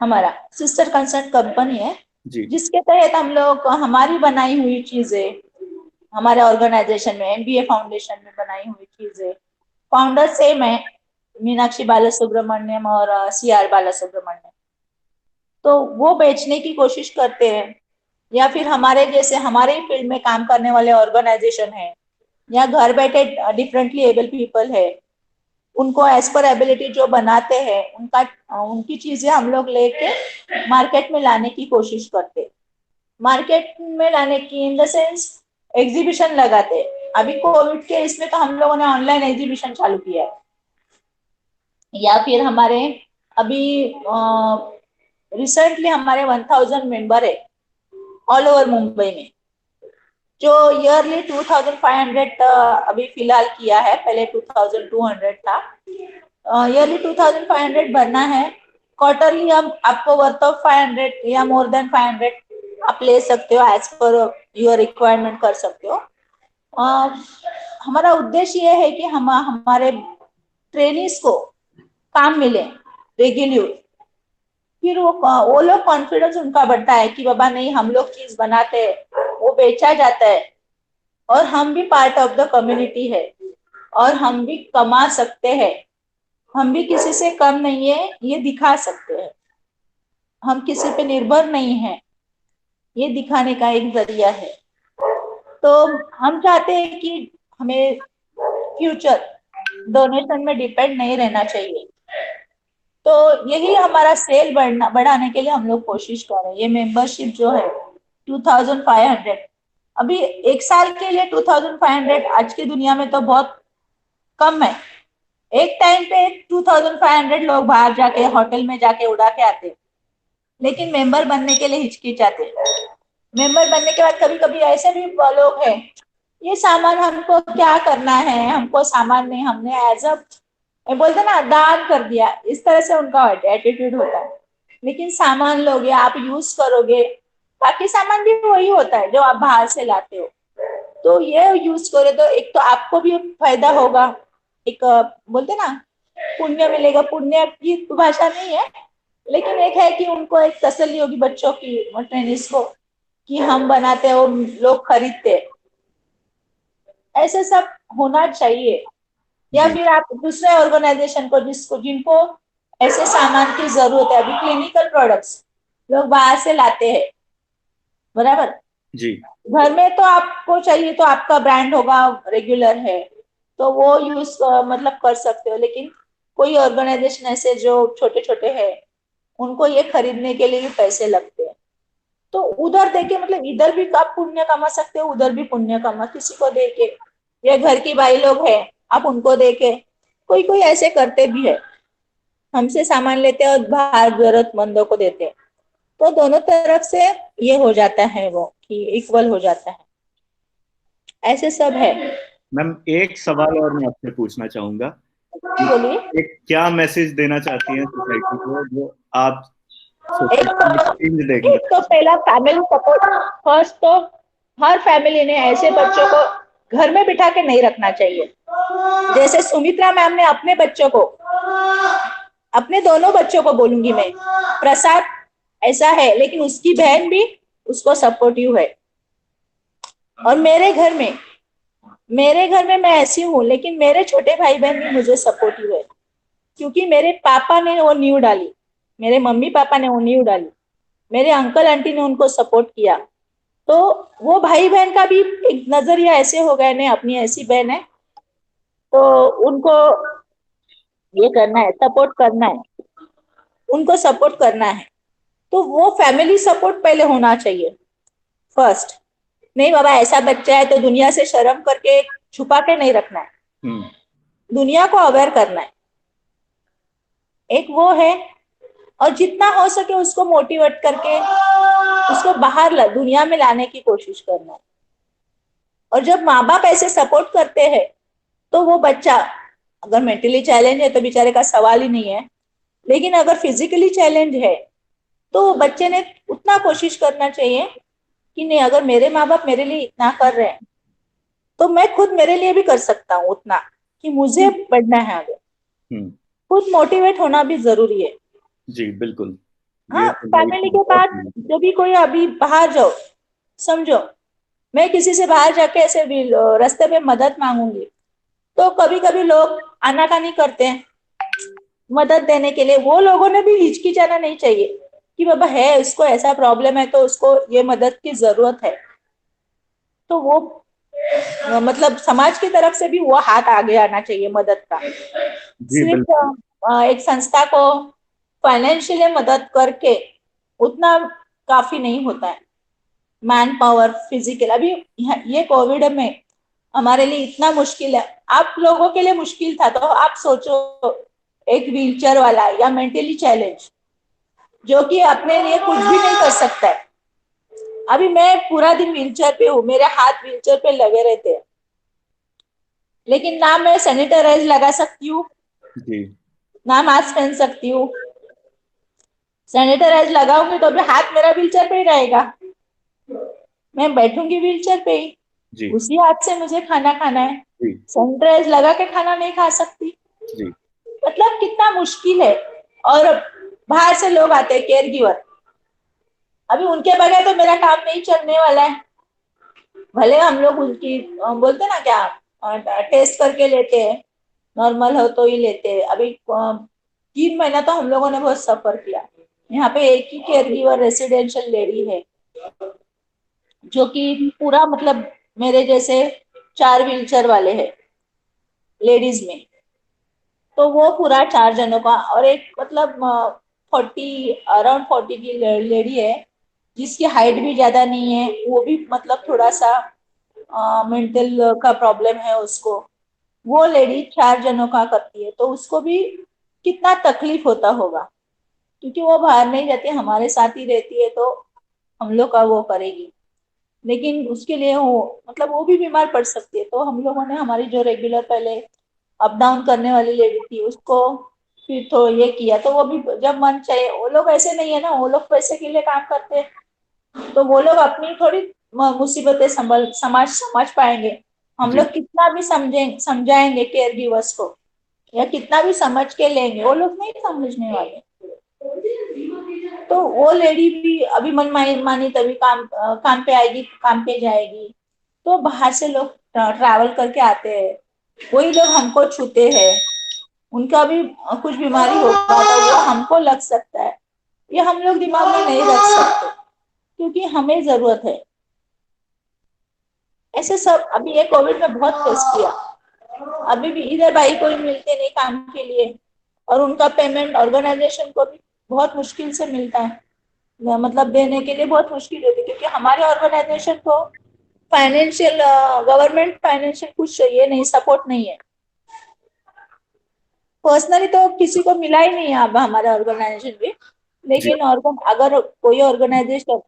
हमारा सिस्टर कंसर्न कंपनी है, जी। जिसके तहत हम लोग हमारी बनाई हुई चीजें, हमारे ऑर्गेनाइजेशन में एमबीए फाउंडेशन में बनाई हुई चीजें, फाउंडर सेम है, मीनाक्षी बालासुब्रमण्यम और सीआर बालासुब्रमण्यम, तो वो बेचने की कोशिश करते हैं। या फिर हमारे जैसे हमारे ही फील्ड में काम करने वाले ऑर्गेनाइजेशन है, या घर बैठे डिफरेंटली एबल पीपल है, उनको एज पर एबिलिटी जो बनाते हैं, उनकी चीजें हम लोग लेके मार्केट में लाने की कोशिश करते। मार्केट में लाने की इन द सेंस एग्जीबिशन लगाते। अभी कोविड के इसमें तो हम लोगों ने ऑनलाइन एग्जीबिशन चालू किया है। या फिर हमारे अभी रिसेंटली हमारे 1000 मेंबर है ऑल ओवर मुंबई में, जो ईयरली 2500 अभी फिलहाल किया है, पहले 2200 था, ईयरली 2500 भरना है। क्वार्टरली हम आपको वर्थ ऑफ 500 या मोर देन 500 आप ले सकते हो, एज पर योर रिक्वायरमेंट कर सकते हो। हमारा उद्देश्य ये है कि हमारे ट्रेनिंग्स को काम मिले रेगुलर, फिर वो लोग कॉन्फिडेंस उनका बढ़ता है कि बाबा नहीं, हम लोग चीज बनाते हैं, वो बेचा जाता है, और हम भी पार्ट ऑफ द कम्युनिटी है, और हम भी कमा सकते हैं, हम भी किसी से कम नहीं है, ये दिखा सकते हैं, हम किसी पे निर्भर नहीं है, ये दिखाने का एक जरिया है। तो हम चाहते हैं कि हमें फ्यूचर डोनेशन में डिपेंड नहीं रहना चाहिए। तो यही हमारा सेल बढ़ाने के लिए हम लोग कोशिश कर रहे हैं। ये मेंबरशिप जो है 2500, अभी एक साल के लिए 2500 आज की दुनिया में तो बहुत कम है। एक टाइम पे 2500 लोग बाहर जाके होटल में जाके उड़ा के आते, लेकिन मेंबर बनने के लिए हिचकिचाते। मेंबर बनने के बाद कभी कभी ऐसे भी लोग हैं, ये सामान हमको क्या करना है, हमको सामान नहीं, हमने एज अ बोलते ना दान कर दिया, इस तरह से उनका एटीट्यूड होता है। लेकिन सामान लोगे आप, यूज करोगे, बाकी सामान भी वही होता है जो आप बाहर से लाते हो, तो ये यूज करो तो एक तो आपको भी फायदा होगा, एक बोलते ना पुण्य मिलेगा। पुण्य की भाषा नहीं है, लेकिन एक है कि उनको एक तसल्ली होगी बच्चों की, ट्रेनिंग्स को, कि हम बनाते हैं, वो लोग खरीदते हैं। ऐसे सब होना चाहिए। या फिर आप दूसरे ऑर्गेनाइजेशन को, जिनको ऐसे सामान की जरूरत है, अभी क्लिनिकल प्रोडक्ट्स लोग बाहर से लाते हैं, बराबर, जी। घर में तो आपको चाहिए तो आपका ब्रांड होगा, रेगुलर है, तो वो यूज मतलब कर सकते हो। लेकिन कोई ऑर्गेनाइजेशन ऐसे जो छोटे छोटे हैं, उनको ये खरीदने के लिए भी पैसे लगते हैं, तो उधर देके मतलब इधर भी आप पुण्य कमा सकते हो, उधर भी पुण्य कमा, किसी को देके, या घर की भाई लोग हैं आप उनको देके, कोई कोई ऐसे करते भी है, हमसे सामान लेते हैं और बाहर जरूरतमंदों को देते हैं, तो दोनों तरफ से ये हो जाता है, वो कि इक्वल हो जाता है। ऐसे सब है। मैम एक सवाल और मैं आपसे पूछना चाहूंगा, बोलिए। एक क्या मैसेज देना चाहती हैं सोसाइटी को, जो आप एक देखना। एक तो पहला फैमिली सपोर्ट, फर्स्ट तो हर फैमिली ने ऐसे बच्चों को घर में बिठा के नहीं रखना चाहिए। जैसे सुमित्रा मैम ने अपने बच्चों को, अपने दोनों बच्चों को बोलूंगी मैं, प्रसाद ऐसा है लेकिन उसकी बहन भी उसको सपोर्टिव है। और मेरे घर में मैं ऐसी हूँ, लेकिन मेरे छोटे भाई बहन भी मुझे सपोर्टिव है, क्योंकि मेरे पापा ने वो नींव डाली, मेरे मम्मी पापा ने वो नींव डाली, मेरे अंकल आंटी ने उनको सपोर्ट किया। तो वो भाई बहन का भी एक नजरिया ऐसे हो गए ने, अपनी ऐसी बहन है तो उनको ये करना है, सपोर्ट करना है, उनको सपोर्ट करना है। तो वो फैमिली सपोर्ट पहले होना चाहिए फर्स्ट। नहीं बाबा ऐसा बच्चा है तो दुनिया से शर्म करके छुपा के नहीं रखना है, दुनिया को अवेयर करना है, एक वो है। और जितना हो सके उसको मोटिवेट करके उसको बाहर दुनिया में लाने की कोशिश करना है। और जब माँ बाप ऐसे सपोर्ट करते हैं तो वो बच्चा, अगर मेंटली चैलेंज है तो बेचारे का सवाल ही नहीं है, लेकिन अगर फिजिकली चैलेंज है तो बच्चे ने उतना कोशिश करना चाहिए कि नहीं, अगर मेरे माँ बाप मेरे लिए इतना कर रहे हैं तो मैं खुद मेरे लिए भी कर सकता हूँ उतना, कि मुझे बढ़ना है आगे। खुद मोटिवेट होना भी जरूरी है। जी बिल्कुल। हाँ, फैमिली के बाद जब भी कोई अभी बाहर जाओ, समझो मैं किसी से बाहर जाके ऐसे रास्ते पे मदद मांगूंगी तो कभी कभी लोग आनाकानी करते हैं मदद देने के लिए। वो लोगों ने भी हिचकिचाना नहीं चाहिए कि बाबा है उसको ऐसा प्रॉब्लम है तो उसको ये मदद की जरूरत है, तो वो मतलब समाज की तरफ से भी वो हाथ आगे आना चाहिए मदद का। सिर्फ एक संस्था को फाइनेंशियली मदद करके उतना काफी नहीं होता है। मैन पावर, फिजिकल, अभी ये कोविड में हमारे लिए इतना मुश्किल है, आप लोगों के लिए मुश्किल था, तो आप सोचो एक व्हीलचेयर वाला या मेंटली चैलेंज जो कि अपने लिए कुछ भी नहीं कर सकता है। अभी मैं पूरा दिन व्हीलचेयर पे हूँ, मेरे हाथ व्हीलचेयर पे लगे रहते हैं, लेकिन ना मैं सैनिटाइजर लगा सकती हूँ, ना मास्क पहन सकती हूँ। सैनिटाइजर लगाऊंगी तो भी हाथ मेरा व्हीलचेयर पे ही रहेगा, मैं बैठूंगी व्हीलचेयर पे ही, उसी हाथ से मुझे खाना खाना है, सैनिटाइजर लगा के खाना नहीं खा सकती। मतलब कितना मुश्किल है। और बाहर से लोग आते हैं केयर गिवर, अभी उनके बगैर तो मेरा काम नहीं चलने वाला है। भले हम लोग उनकी बोलते ना क्या टेस्ट करके लेते हैं, नॉर्मल हो तो ही लेते हैं। अभी 3 महीना तो हम लोगों ने बहुत सफर किया। यहाँ पे एक ही केयर गिवर रेसिडेंशियल लेडी है जो कि पूरा मतलब मेरे जैसे 4 व्हीलचेयर वाले हैं लेडीज में, तो वो पूरा 4 जनों का। और एक मतलब 40 की लेडी है जिसकी हाइट भी ज्यादा नहीं है, वो भी मतलब थोड़ा सा मेंटल का प्रॉब्लम है उसको। वो लेडी 4 जनों का करती है, तो उसको भी कितना तकलीफ होता होगा, क्योंकि वो बाहर नहीं जाती, हमारे साथ ही रहती है, तो हम लोग का वो करेगी। लेकिन उसके लिए वो मतलब वो भी बीमार पड़ सकती है। तो हम लोगों ने, हमारी जो रेगुलर पहले अप डाउन करने वाली लेडी थी उसको फिर तो ये किया, तो वो भी जब मन चाहे, वो लोग ऐसे नहीं है ना, वो लोग पैसे के लिए काम करते हैं, तो वो लोग अपनी थोड़ी मुसीबतें समझ समझ पाएंगे। हम लोग कितना भी समझाएंगे केयर गिवर्स को या कितना भी समझ के लेंगे, वो लोग नहीं समझने वाले। तो वो लेडी भी अभी मन मानी तभी काम पे आएगी, काम पे जाएगी। तो बाहर से लोग ट्रैवल करके आते हैं, वही लोग हमको छूते हैं, उनका भी कुछ बीमारी होगा तो वो हमको लग सकता है, ये हम लोग दिमाग में नहीं रख सकते, क्योंकि हमें जरूरत है। ऐसे सब अभी ये कोविड में बहुत फेस किया। अभी भी इधर भाई कोई मिलते नहीं काम के लिए, और उनका पेमेंट ऑर्गेनाइजेशन को भी बहुत मुश्किल से मिलता है, मतलब देने के लिए बहुत मुश्किल होती है, क्योंकि हमारे ऑर्गेनाइजेशन को फाइनेंशियल गवर्नमेंट फाइनेंशियल कुछ ये नहीं, सपोर्ट नहीं है। पर्सनली तो किसी को मिला ही नहीं है अब हमारे ऑर्गेनाइजेशन भी, लेकिन अगर कोई ऑर्गेनाइजेशन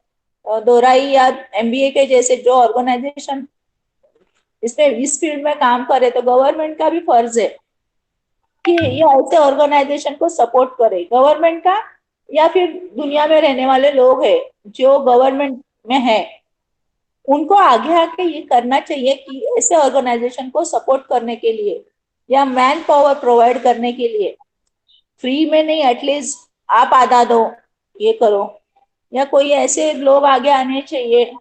दोराई या एमबीए के जैसे जो ऑर्गेनाइजेशन इसमें इस फील्ड में काम करे, तो गवर्नमेंट का भी फर्ज है कि ये ऐसे ऑर्गेनाइजेशन को सपोर्ट करे, गवर्नमेंट का या फिर दुनिया में रहने वाले लोग हैं जो गवर्नमेंट में है, उनको आगे आके ये करना चाहिए कि ऐसे ऑर्गेनाइजेशन को सपोर्ट करने के लिए या मैन पावर प्रोवाइड करने के लिए फ्री में नहीं, एटलीस्ट आप आधा दो, ये करो, या कोई ऐसे लोग आगे आने चाहिए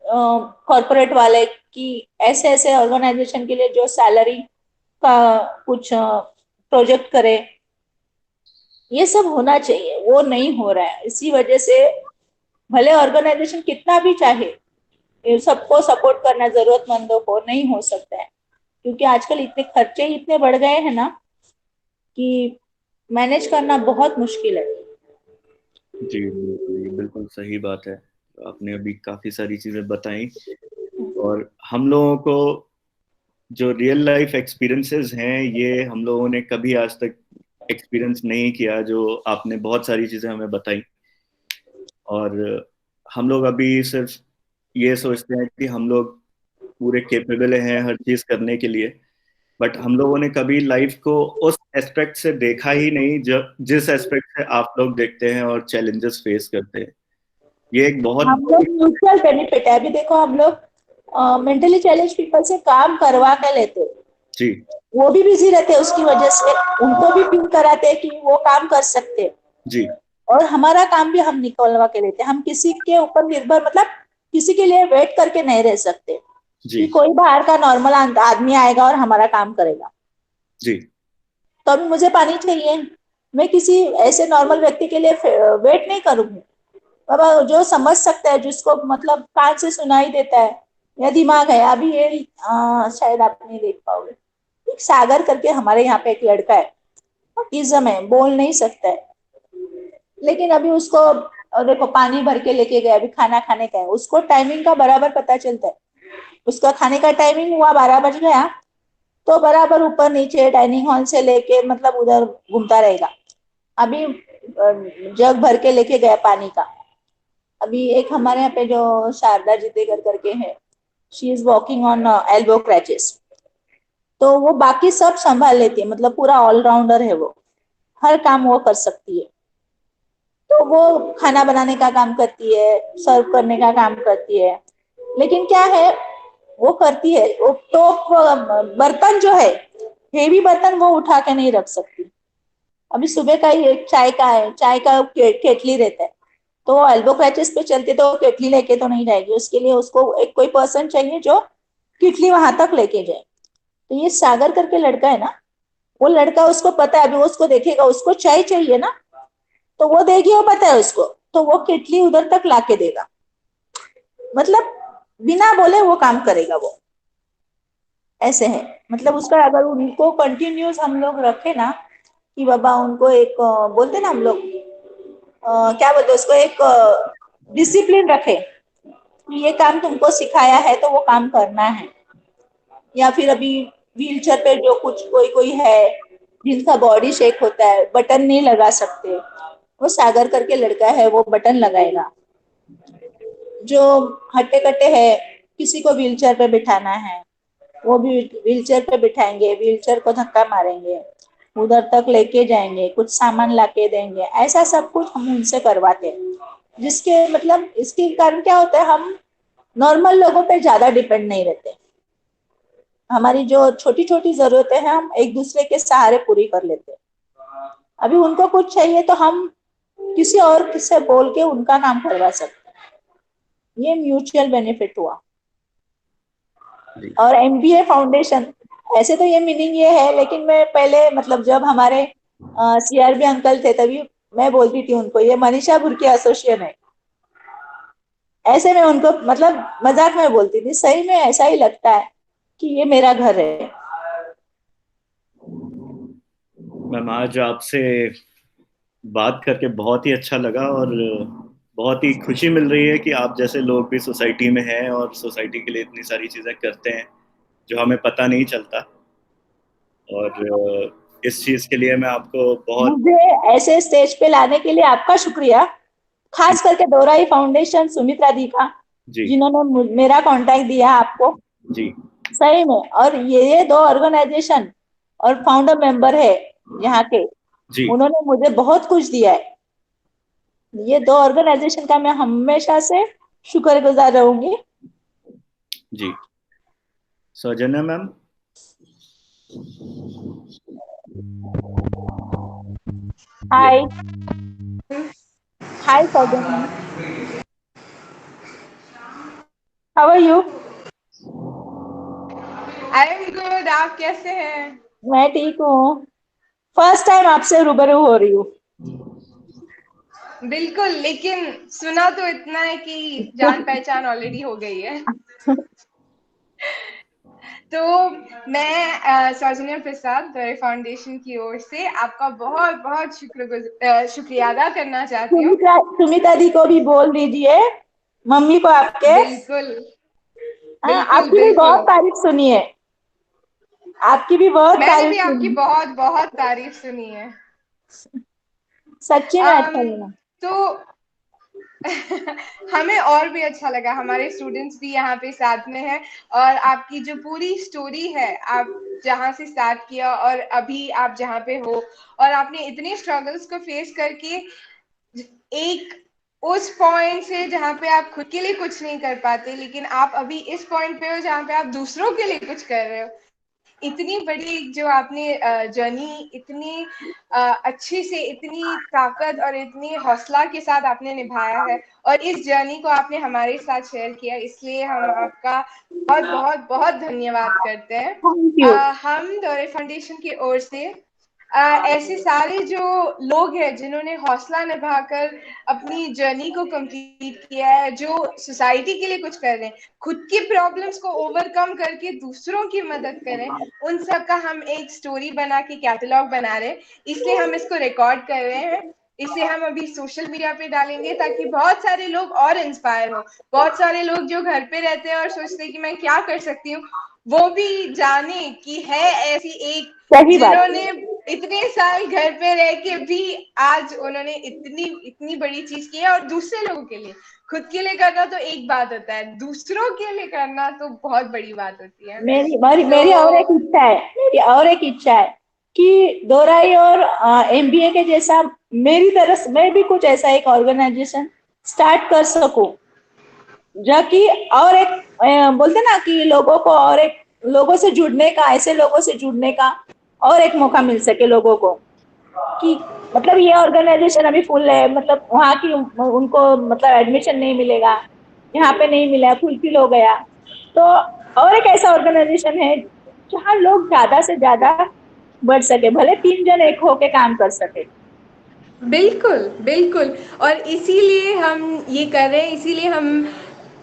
कॉर्पोरेट वाले कि ऐसे ऐसे ऑर्गेनाइजेशन के लिए जो सैलरी का कुछ प्रोजेक्ट करे। ये सब होना चाहिए, वो नहीं हो रहा है। इसी वजह से भले ऑर्गेनाइजेशन कितना भी चाहे, ये सबको सपोर्ट करना जरूरतमंदों को नहीं हो सकता है, क्योंकि आजकल इतने खर्चे ही इतने बढ़ गए हैं ना कि मैनेज करना बहुत मुश्किल है। जी बिल्कुल, ये बिल्कुल सही बात है। आपने अभी काफी सारी चीजें बताई, और हम लोगों को जो रियल लाइफ एक्सपीरियंसेस हैं ये हम लोगों ने कभी आज तक एक्सपीरियंस नहीं किया, जो आपने बहुत सारी चीजें हमें बताई। और हम लोग अभी सिर्फ ये सोचते हैं कि हम लोग पूरे कैपेबल हैं हर चीज करने के लिए, बट हम लोगों ने कभी लाइफ को उस एस्पेक्ट से देखा ही नहीं जब जिस एस्पेक्ट से आप लोग देखते हैं और चैलेंजेस फेस करते हैं। ये एक बहुत हम लोग म्यूचुअल बेनिफिट है। अभी देखो हम लोग मेंटली चैलेंज पीपल से काम करवा के लेते, जी वो भी बिजी रहते हैं, उसकी वजह से उनको भी फील कराते हैं कि वो काम कर सकते हैं। जी और हमारा काम भी हम निकलवा के लेते हैं। हम किसी के ऊपर निर्भर, मतलब किसी के लिए वेट करके नहीं रह सकते जी कि कोई बाहर का नॉर्मल आदमी आएगा और हमारा काम करेगा। जी तो अभी मुझे पानी चाहिए, मैं किसी ऐसे नॉर्मल व्यक्ति के लिए वेट नहीं करूंगी। बाबा जो समझ सकता है, जिसको मतलब कान से सुनाई देता है या दिमाग है, अभी ये शायद आप नहीं देख पाओगे, एक सागर करके हमारे यहाँ पे एक लड़का है, ऑटिज्म है, बोल नहीं सकता है, लेकिन अभी उसको देखो पानी भर के लेके गया, अभी खाना खाने का है, उसको टाइमिंग का बराबर पता चलता है। उसका खाने का टाइमिंग हुआ 12 बज गया तो बराबर ऊपर नीचे डाइनिंग हॉल से लेके मतलब उधर घूमता रहेगा। अभी जग भर के लेके गया पानी का। अभी एक हमारे यहाँ पे जो शारदा जितेगर करके है, she is walking on elbow crutches, तो वो बाकी सब संभाल लेती है, मतलब पूरा ऑलराउंडर है वो, हर काम वो कर सकती है। तो वो खाना बनाने का काम करती है, सर्व करने का काम करती है, लेकिन क्या है, वो करती है वो तो बर्तन जो है, हेवी बर्तन वो उठा के नहीं रख सकती। अभी सुबह का ही एक चाय का है, चाय का केटली रहता है, तो वो एल्बो क्रैचेस पे चलते तो केटली लेके तो नहीं जाएगी, उसके लिए उसको एक कोई पर्सन चाहिए जो केटली वहां तक लेके जाए। तो ये सागर करके लड़का है ना, वो लड़का, उसको पता है, अभी वो उसको देखेगा, उसको चाय चाहिए ना, तो वो देगी, वो पता है उसको, तो वो केटली उधर तक लाके देगा, मतलब बिना बोले वो काम करेगा वो। ऐसे है, मतलब उसका अगर उनको कंटिन्यूस हम लोग रखे ना कि बाबा उनको एक बोलते ना हम लोग क्या बोलते उसको, एक डिसिप्लिन रखे कि ये काम तुमको सिखाया है तो वो काम करना है। या फिर अभी व्हील चेयर पे जो कुछ कोई कोई है जिनका बॉडी शेक होता है, बटन नहीं लगा सकते, वो सागर करके लड़का है, वो बटन लगाएगा। जो हट्टे कट्टे है, किसी को व्हील चेयर पे बिठाना है, वो भी व्हील चेयर पे बिठाएंगे, व्हील चेयर को धक्का मारेंगे, उधर तक लेके जाएंगे, कुछ सामान लाके देंगे, ऐसा सब कुछ हम उनसे करवाते हैं। जिसके मतलब इसके कारण क्या होता है, हम नॉर्मल लोगों पे ज्यादा डिपेंड नहीं रहते। हमारी जो छोटी छोटी जरूरतें हैं हम एक दूसरे के सहारे पूरी कर लेते हैं। अभी उनको कुछ चाहिए तो हम किसी और से बोल के उनका काम करवा सकते हैं। ये म्यूचुअल बेनिफिट हुआ। जी और एमबीए फाउंडेशन, ऐसे तो ये मीनिंग ये है, लेकिन मैं पहले मतलब जब हमारे सीआरबी अंकल थे तभी मैं बोलती थी उनको ये मनीषा भुरकी एसोसिएशन है, ऐसे मैं उनको मतलब मजाक में बोलती थी, सही में ऐसा ही लगता है कि ये मेरा घर है। मैम, आज आपसे बात करके बहुत ही अच्छा लगा, और बहुत ही खुशी मिल रही है कि आप जैसे लोग भी सोसाइटी में हैं और सोसाइटी के लिए इतनी सारी चीजें करते हैं जो हमें पता नहीं चलता। और इस चीज के लिए मैं आपको बहुत। मुझे ऐसे स्टेज पे लाने के लिए आपका शुक्रिया, जी खास करके दोराई फाउंडेशन सुमित्रा दी का, जी जिन्होंने मेरा कांटेक्ट दिया आपको, जी सही में। और ये दो ऑर्गेनाइजेशन और फाउंडर मेंबर है यहाँ के, जी उन्होंने मुझे बहुत कुछ दिया है। ये दो ऑर्गेनाइजेशन का मैं हमेशा से शुक्रगुजार रहूंगी। जी। Saujanya ma'am. Hi hi Saujanya, how are you? I am good, आप कैसे हैं? मैं ठीक हूँ। फर्स्ट टाइम आपसे रूबरू हो रही हूँ। बिल्कुल, लेकिन सुना तो इतना है कि जान पहचान ऑलरेडी हो गई है। तो मैं सौजन्या प्रसाद दौरे फाउंडेशन की ओर से आपका बहुत बहुत शुक्रिया अदा करना चाहती हूँ। सुमिता दी को भी बोल दीजिए, मम्मी को आपके। बिल्कुल हाँ, बिल्कुल आपकी भी बहुत बिल्कुल। तारीफ सुनी है, आपकी भी बहुत मैंने तारीफ भी आपकी सुनी, बहुत बहुत तारीफ सुनी है। सच्ची में अच्छा अम, लगा। तो हमें और भी अच्छा लगा, हमारे स्टूडेंट्स भी यहाँ पे साथ में हैं और आपकी जो पूरी स्टोरी है, आप जहाँ से स्टार्ट किया और अभी आप जहाँ पे हो और आपने इतने स्ट्रगल्स को फेस करके एक उस पॉइंट से जहाँ पे आप खुद के लिए कुछ नहीं कर पाते, लेकिन आप अभी इस पॉइंट पे हो जहाँ पे आप दूसरों के लिए कुछ कर रहे हो। इतनी बड़ी जो आपने जर्नी इतनी अच्छे से, इतनी ताकत और इतनी हौसला के साथ आपने निभाया है और इस जर्नी को आपने हमारे साथ शेयर किया, इसलिए हम आपका बहुत बहुत बहुत धन्यवाद करते हैं। Thank you. हम दौरे फाउंडेशन की ओर से ऐसे सारे जो लोग हैं जिन्होंने हौसला निभाकर अपनी जर्नी को कंप्लीट किया है, जो सोसाइटी के लिए कुछ कर रहे हैं, खुद की प्रॉब्लम्स को ओवरकम करके दूसरों की मदद करें, उन सब का हम एक स्टोरी बना के कैटलॉग बना रहे हैं। इसलिए हम इसको रिकॉर्ड कर रहे हैं, इसे हम अभी सोशल मीडिया पे डालेंगे ताकि बहुत सारे लोग और इंस्पायर हो। बहुत सारे लोग जो घर पे रहते हैं और सोचते हैं कि मैं क्या कर सकती हूँ, वो भी जाने कि है ऐसी एक सही बात। जिन्होंने इतने साल घर पे रह के भी आज उन्होंने इतनी इतनी बड़ी चीज की है। और दूसरे लोगों के लिए, खुद के लिए करना तो एक बात होता है, दूसरों के लिए करना तो बहुत बड़ी बात होती है। मेरी मेरी तो मेरी और एक इच्छा है, मेरी और एक इच्छा है कि दोराई और एमबीए के जैसा मेरी तरफ से मैं भी कुछ ऐसा एक ऑर्गेनाइजेशन स्टार्ट कर सकूं, जो कि और एक बोलते ना कि लोगों को और एक लोगों से जुड़ने का, ऐसे लोगों से जुड़ने का और एक मौका मिल सके लोगों को, कि मतलब ये ऑर्गेनाइजेशन अभी फुल है, मतलब वहाँ की उनको मतलब एडमिशन नहीं मिलेगा, यहाँ पे नहीं मिला, फुलफिल हो गया, तो और एक ऐसा ऑर्गेनाइजेशन है जहाँ लोग ज्यादा से ज्यादा बढ़ सके, भले 3 जन एक होके काम कर सके। बिल्कुल बिल्कुल, और इसीलिए हम ये कर रहे हैं, इसीलिए हम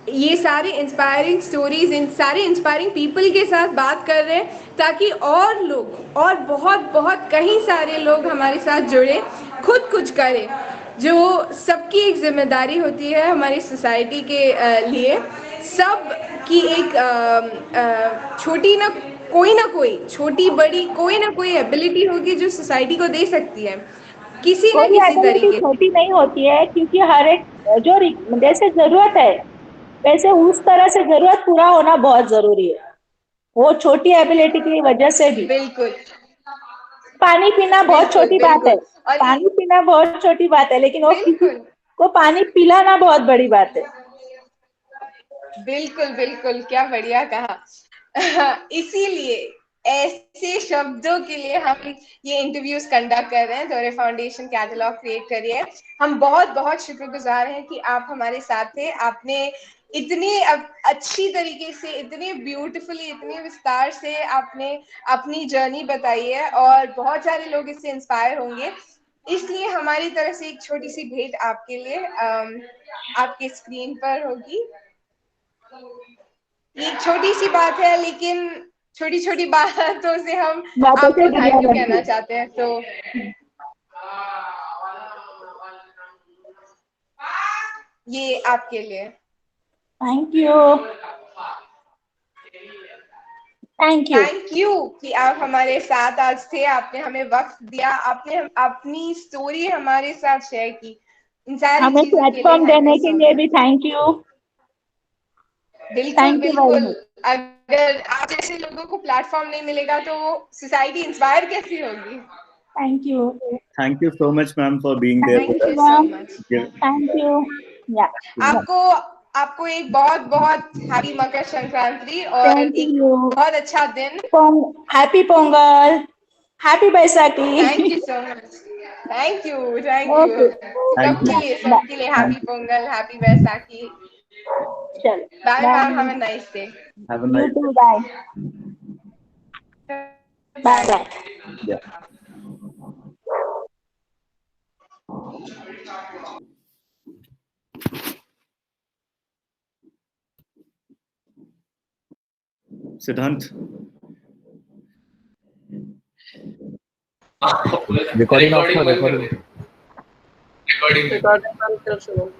ये सारे इंस्पायरिंग स्टोरीज, इन सारे इंस्पायरिंग पीपल के साथ बात कर रहे हैं ताकि और लोग और बहुत बहुत कई सारे लोग हमारे साथ जुड़े, खुद कुछ करें, जो सबकी एक जिम्मेदारी होती है हमारी सोसाइटी के लिए। सब की एक छोटी ना कोई छोटी बड़ी कोई ना कोई एबिलिटी होगी जो सोसाइटी को दे सकती है किसी ना कोई किसी एबिलिटी तरीके। छोटी नहीं होती है, क्योंकि हर एक जो जैसे जरूरत है वैसे उस तरह से जरूरत पूरा होना बहुत जरूरी है, वो छोटी एबिलिटी की वजह से भी। बिल्कुल पानी पीना बहुत बिल्कुल छोटी बात है, बिल्कुल और पानी पीना बहुत छोटी बात है, लेकिन वो किसी बिल्कुल को पानी पिलाना बहुत बड़ी बात है। बिल्कुल बिल्कुल, क्या बढ़िया कहा। इसीलिए ऐसे शब्दों के लिए हम ये इंटरव्यूज कंडक्ट कर रहे हैं, दौरे फाउंडेशन कैटलॉग क्रिएट करिए। हम बहुत बहुत शुक्रगुजार हैं कि आप हमारे साथ थे, आपने इतनी अच्छी तरीके से, इतनी ब्यूटीफुली, इतनी विस्तार से आपने अपनी जर्नी बताई है और बहुत सारे लोग इससे इंस्पायर होंगे। इसलिए हमारी तरफ से एक छोटी सी भेंट आपके लिए आपके स्क्रीन पर होगी। ये छोटी सी बात है, लेकिन छोटी छोटी बातों से हम बातों से आपको दुनिया थैंक यू बनती कहना है। चाहते हैं। तो ये आपके लिए। Thank you, thank you. Thank you कि आप हमारे साथ आज थे, आपने हमें वक्त दिया, आपने अपनी स्टोरी हमारे साथ शेयर की। इन सारी हमें चीजों के लिए प्लेटफॉर्म थैंक यू देने के सो लिए भी मच। Thank you. बिल्कुल थैंक यू वेरी बिल्कुल, मच। अगर आप जैसे लोगों को प्लेटफॉर्म नहीं मिलेगा तो सोसाइटी इंस्पायर कैसी होगी। Thank you. Thank you so much, ma'am, for being there thank with thank you you us. So ma'am. Much. Give, thank you. या आपको आपको एक बहुत बहुत हैप्पी मकर संक्रांति और Thank एक you. बहुत अच्छा दिन। Happy Pongal, happy Baisakhi. Thank you so much. Thank you okay, Thank you. सबके लिए हैप्पी पोंगल, हैप्पी बैसाखी। चलो bye bye. Ma'am, have a nice day. Have a you nice too, bye bye bye. Bye. day. Siddhant. Recording off, recording. Recording on,